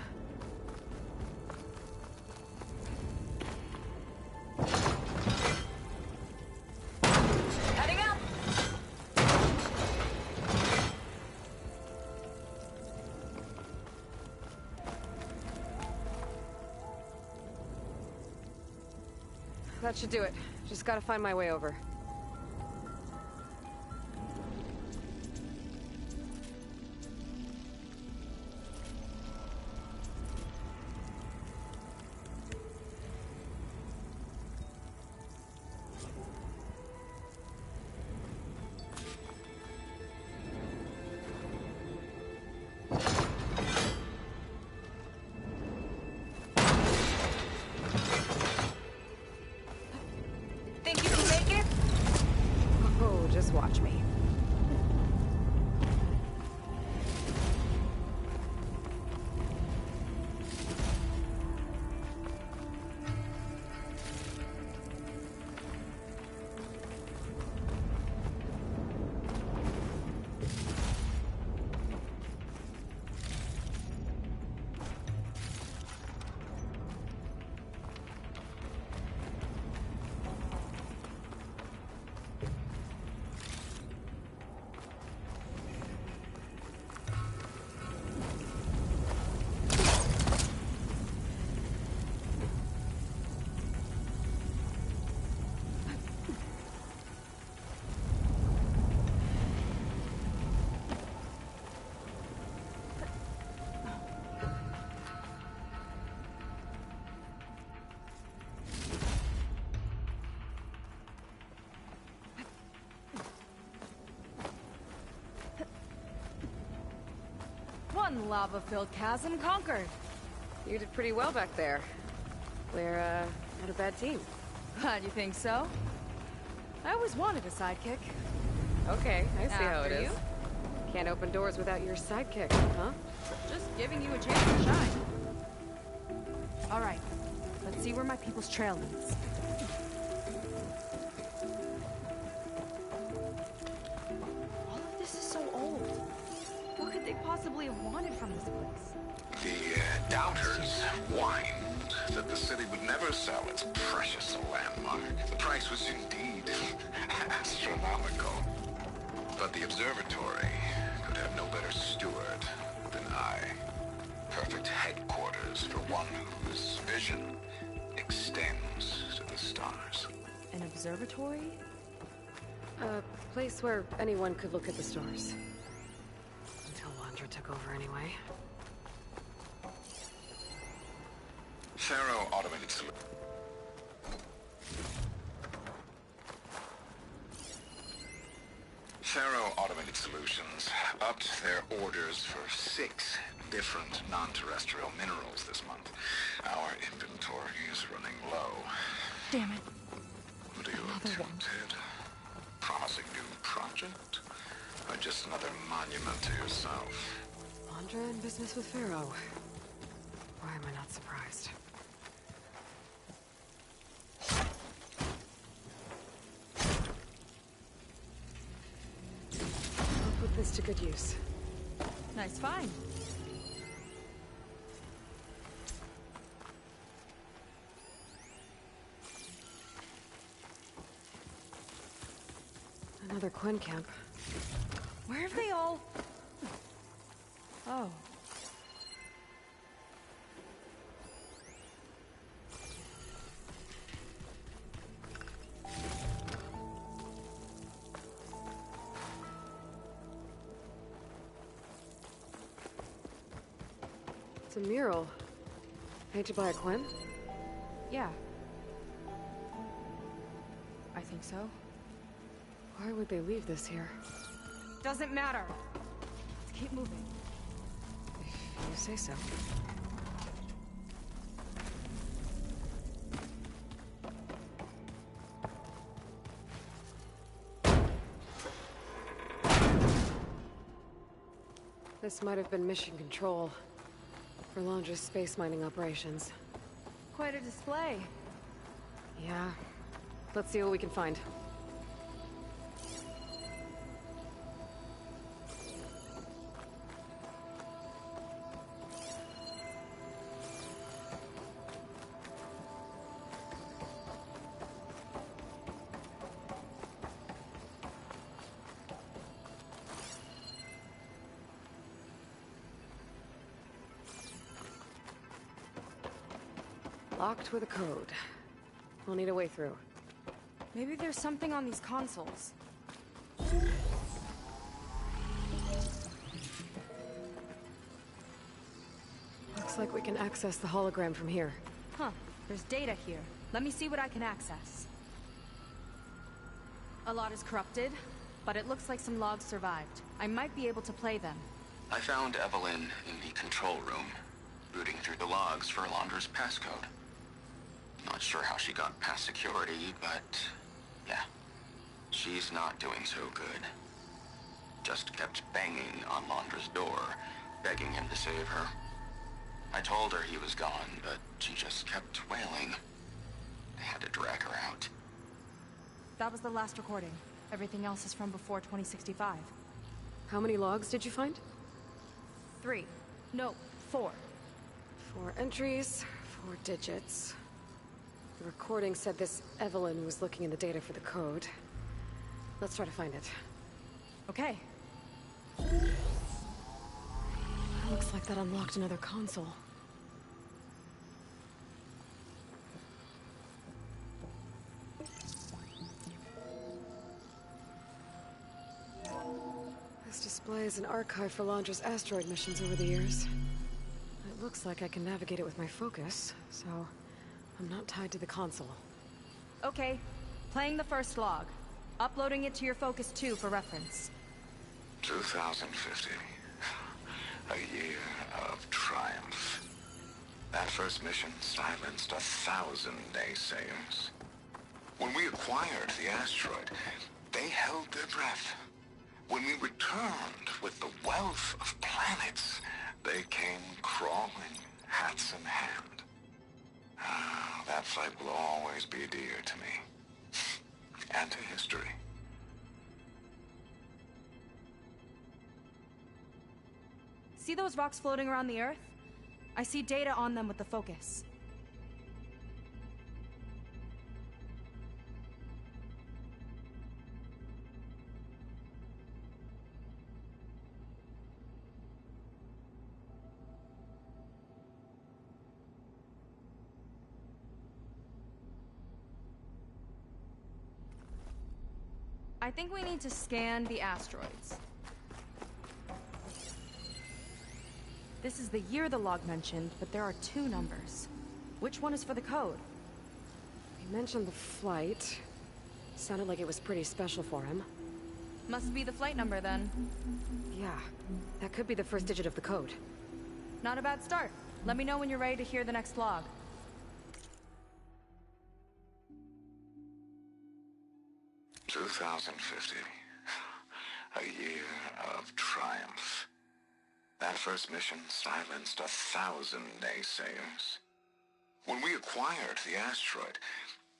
Heading up. That should do it. Just gotta find my way over. Think you can make it? Oh, just watch me. One lava-filled chasm conquered. You did pretty well back there. We're, not a bad team. You think so? I always wanted a sidekick. Okay, I see how it After is. Can't open doors without your sidekick, huh? Just giving you a chance to shine. All right, let's see where my people's trail leads. possibly have wanted from this place? The doubters whined that the city would never sell its precious landmark. The price was indeed astronomical. But the observatory could have no better steward than I. Perfect headquarters for one whose vision extends to the stars. An observatory? A place where anyone could look at the stars. Until Londra took over anyway. Pharaoh Automated Solutions upped their orders for 6 different non-terrestrial minerals this month. Our inventory is running low. Damn it. What are you tempted? Promising new project? Or just another monument to yourself? Londra in business with Pharaoh. Why am I not surprised? I'll put this to good use. Nice find. Another Quen camp. Where have they all... Oh. It's a mural. Painted by a Quen? Yeah. I think so. Why would they leave this here? Doesn't matter. Let's keep moving. If you say so. This might have been mission control for Londra's space mining operations. Quite a display. Yeah. Let's see what we can find. Locked with a code. We'll need a way through. Maybe there's something on these consoles. Looks like we can access the hologram from here. Huh. There's data here. Let me see what I can access. A lot is corrupted, but it looks like some logs survived. I might be able to play them. I found Evelyn in the control room, rooting through the logs for Londra's passcode. Not sure how she got past security, but yeah, she's not doing so good. Just kept banging on Londra's door, begging him to save her. I told her he was gone, but she just kept wailing. I had to drag her out. That was the last recording. Everything else is from before 2065. How many logs did you find? 3. No, 4. 4 entries, 4 digits. The recording said this Evelyn was looking in the data for the code. Let's try to find it. Okay. Looks like that unlocked another console. This displays an archive for Londra's asteroid missions over the years. It looks like I can navigate it with my focus, so I'm not tied to the console. Okay. Playing the first log. Uploading it to your Focus 2 for reference. 2050. A year of triumph. That first mission silenced 1,000 naysayers. When we acquired the asteroid, they held their breath. When we returned with the wealth of planets, they came crawling, hats in hand. That fight will always be dear to me. And to history. See those rocks floating around the Earth? I see data on them with the focus. I think we need to scan the asteroids. This is the year the log mentioned, but there are 2 numbers. Which one is for the code? He mentioned the flight. Sounded like it was pretty special for him. Must be the flight number, then. Yeah, that could be the first digit of the code. Not a bad start. Let me know when you're ready to hear the next log. "2050. A year of triumph. That first mission silenced 1,000 naysayers. When we acquired the asteroid,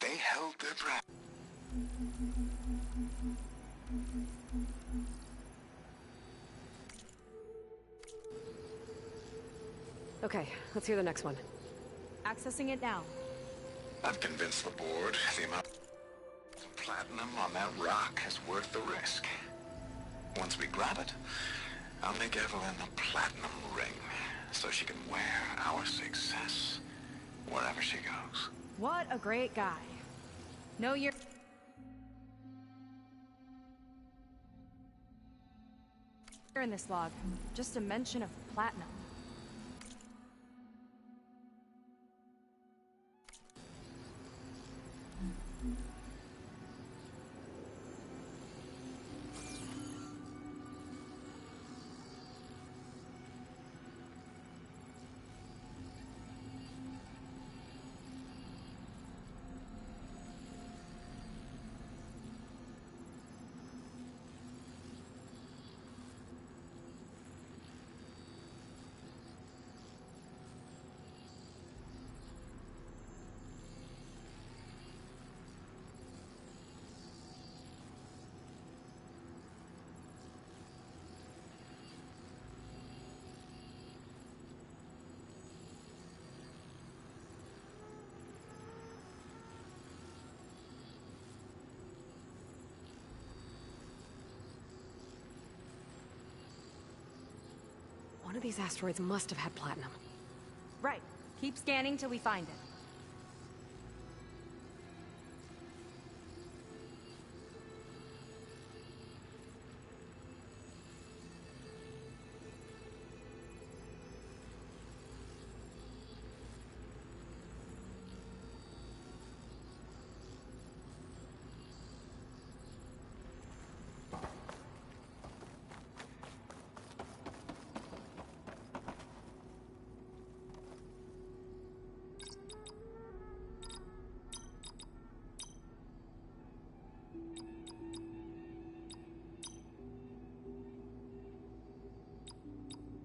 they held their breath. Okay, let's hear the next one. Accessing it now. I've convinced the board the amount of platinum on that rock is worth the risk. Once we grab it, I'll make Evelyn a platinum ring so she can wear our success wherever she goes. What a great guy. Know your... in this log. Just a mention of platinum. One of these asteroids must have had platinum. Right. Keep scanning till we find it.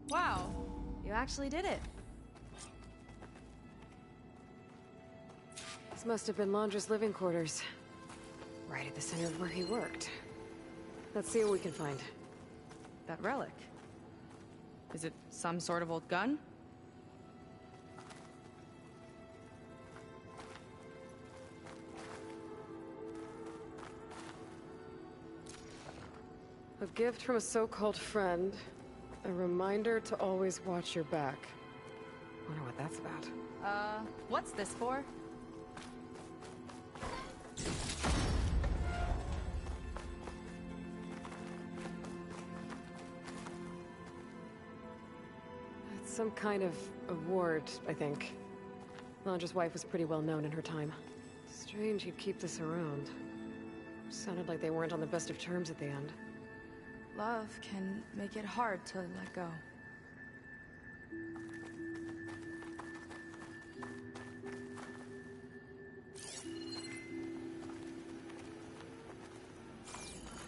Wow, you actually did it. This must have been Londra's living quarters. Right at the center of where he worked. Let's see what we can find. That relic. Is it some sort of old gun? A gift from a so-called friend. A reminder to always watch your back. Wonder what that's about. What's this for? It's some kind of award, I think. Londra's wife was pretty well known in her time. Strange he'd keep this around. Sounded like they weren't on the best of terms at the end. Love can make it hard to let go.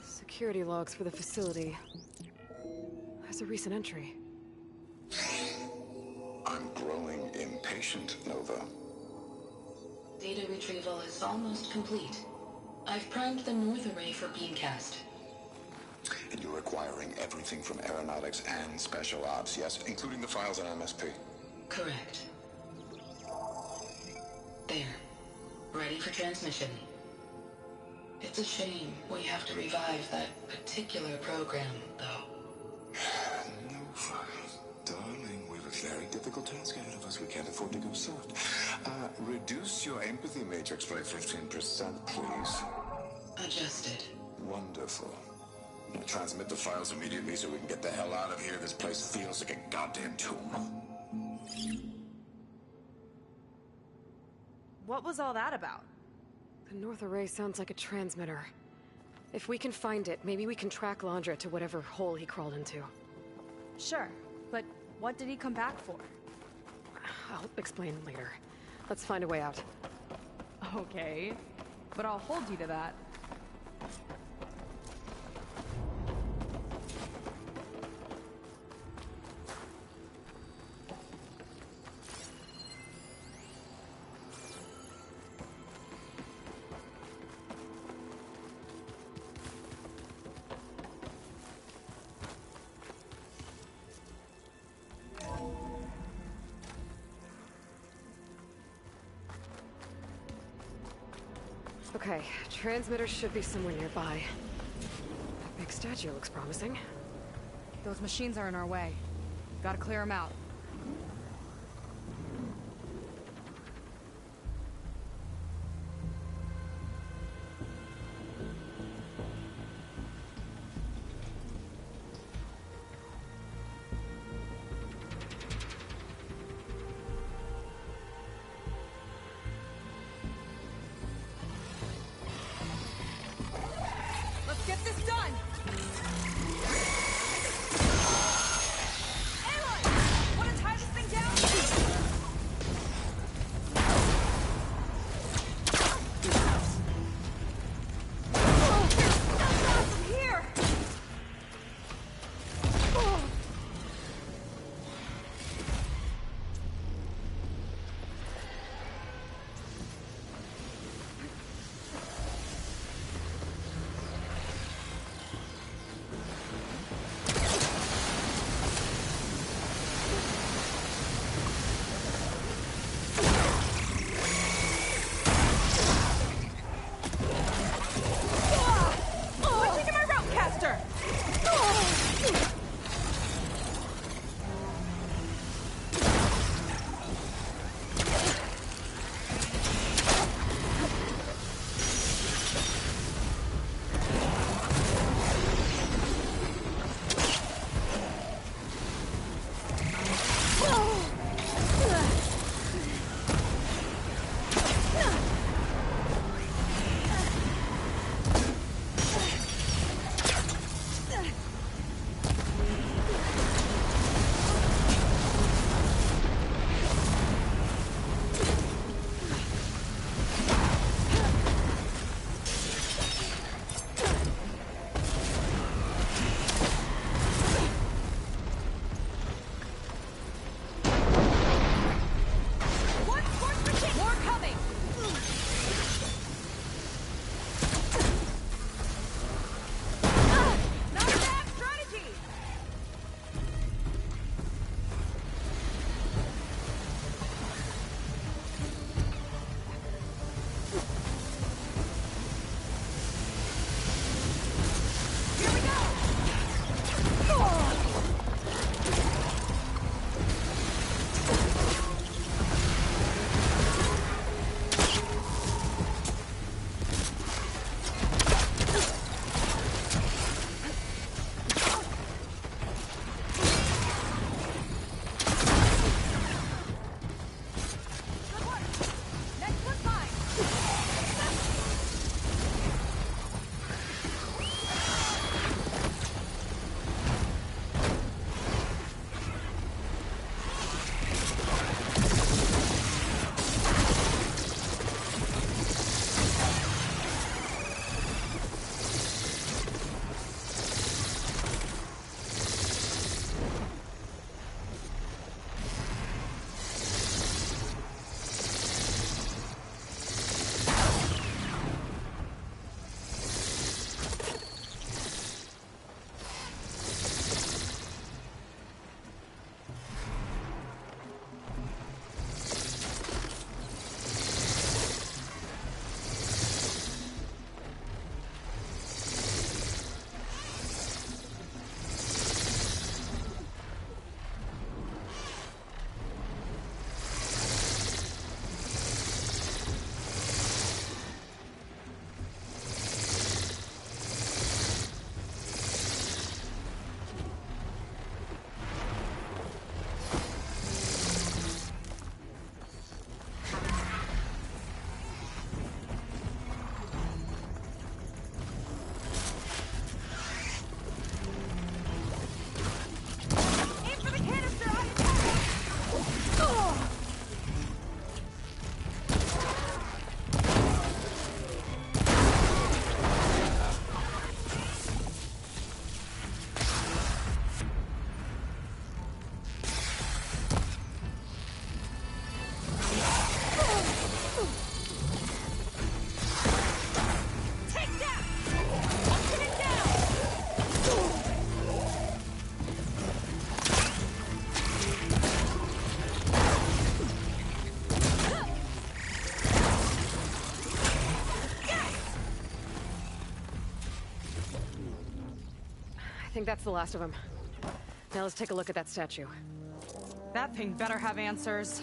Security logs for the facility. There's a recent entry. I'm growing impatient, Nova. Data retrieval is almost complete. I've primed the North Array for beamcast. And you're acquiring everything from aeronautics and special ops, yes? Including the files on MSP. Correct. There. Ready for transmission. It's a shame we have to revive that particular program, though. Nova, darling, we have a very difficult task ahead of us. We can't afford to go soft. Reduce your empathy matrix by 15%, please. Adjusted. Wonderful. Now transmit the files immediately so we can get the hell out of here. This place feels like a goddamn tomb. What was all that about? The North Array sounds like a transmitter. If we can find it, maybe we can track Landra to whatever hole he crawled into. Sure, but what did he come back for? I'll explain later. Let's find a way out. Okay, but I'll hold you to that. Okay, transmitter should be somewhere nearby. That big statue looks promising. Those machines are in our way. Gotta clear them out. Aloy! What think that's the last of them. Now let's take a look at that statue. That thing better have answers.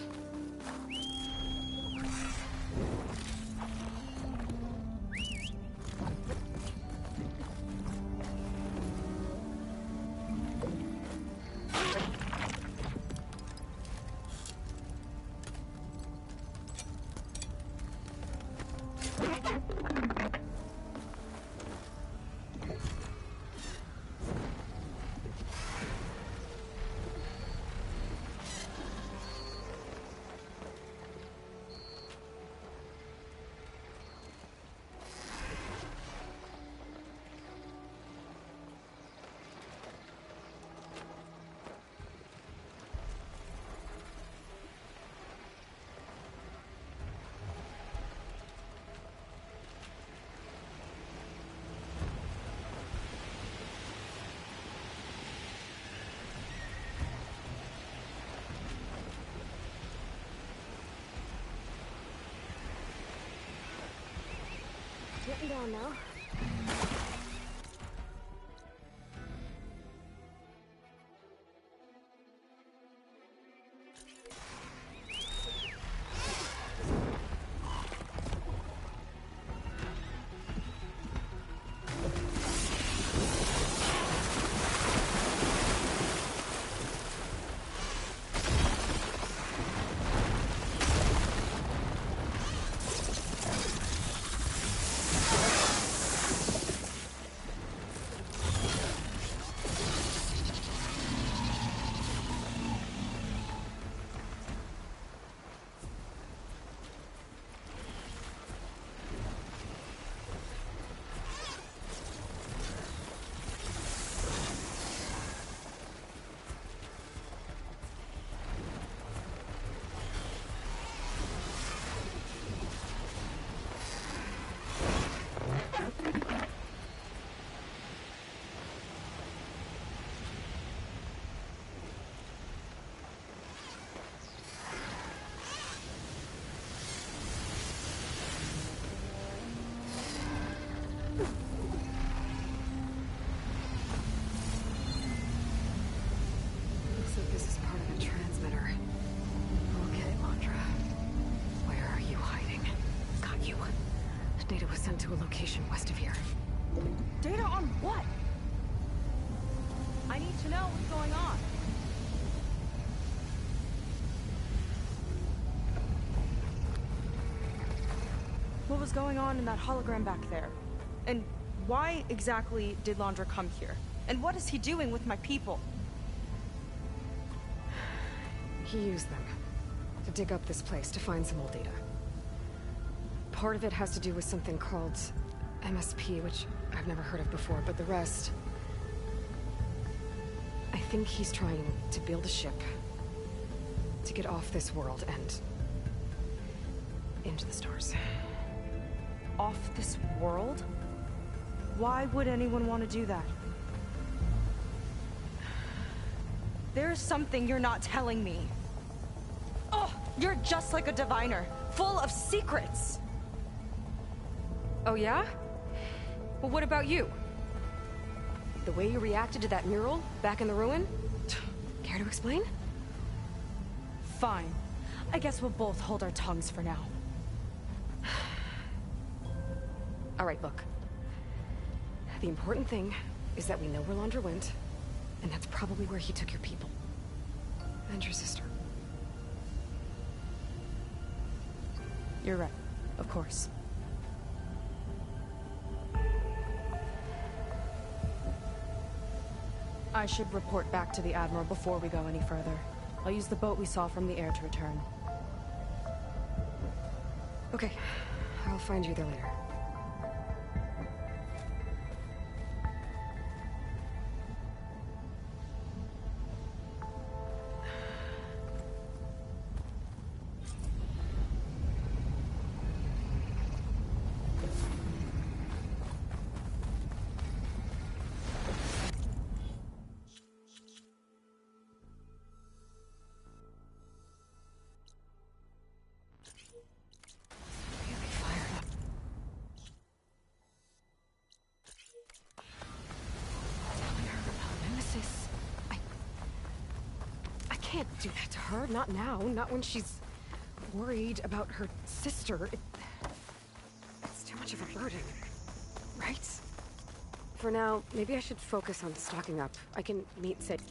Getting down now. To a location west of here. Data on what? I need to know what's going on. What was going on in that hologram back there? And why exactly did Londra come here? And what is he doing with my people? He used them to dig up this place to find some old data. Part of it has to do with something called MSP, which I've never heard of before, but the rest... I think he's trying to build a ship to get off this world and into the stars. Off this world? Why would anyone want to do that? There's something you're not telling me. Oh, you're just like a diviner, full of secrets. Oh yeah? Well, what about you? The way you reacted to that mural back in the ruin? Care to explain? Fine. I guess we'll both hold our tongues for now. All right, look. The important thing is that we know where Londra went, and that's probably where he took your people. And your sister. You're right. Of course. I should report back to the Admiral before we go any further. I'll use the boat we saw from the air to return. Okay. I'll find you there later. can't do that to her. Not now. Not when she's worried about her sister. It's too much of a burden. Right? For now, maybe I should focus on stocking up. I can meet Sadie.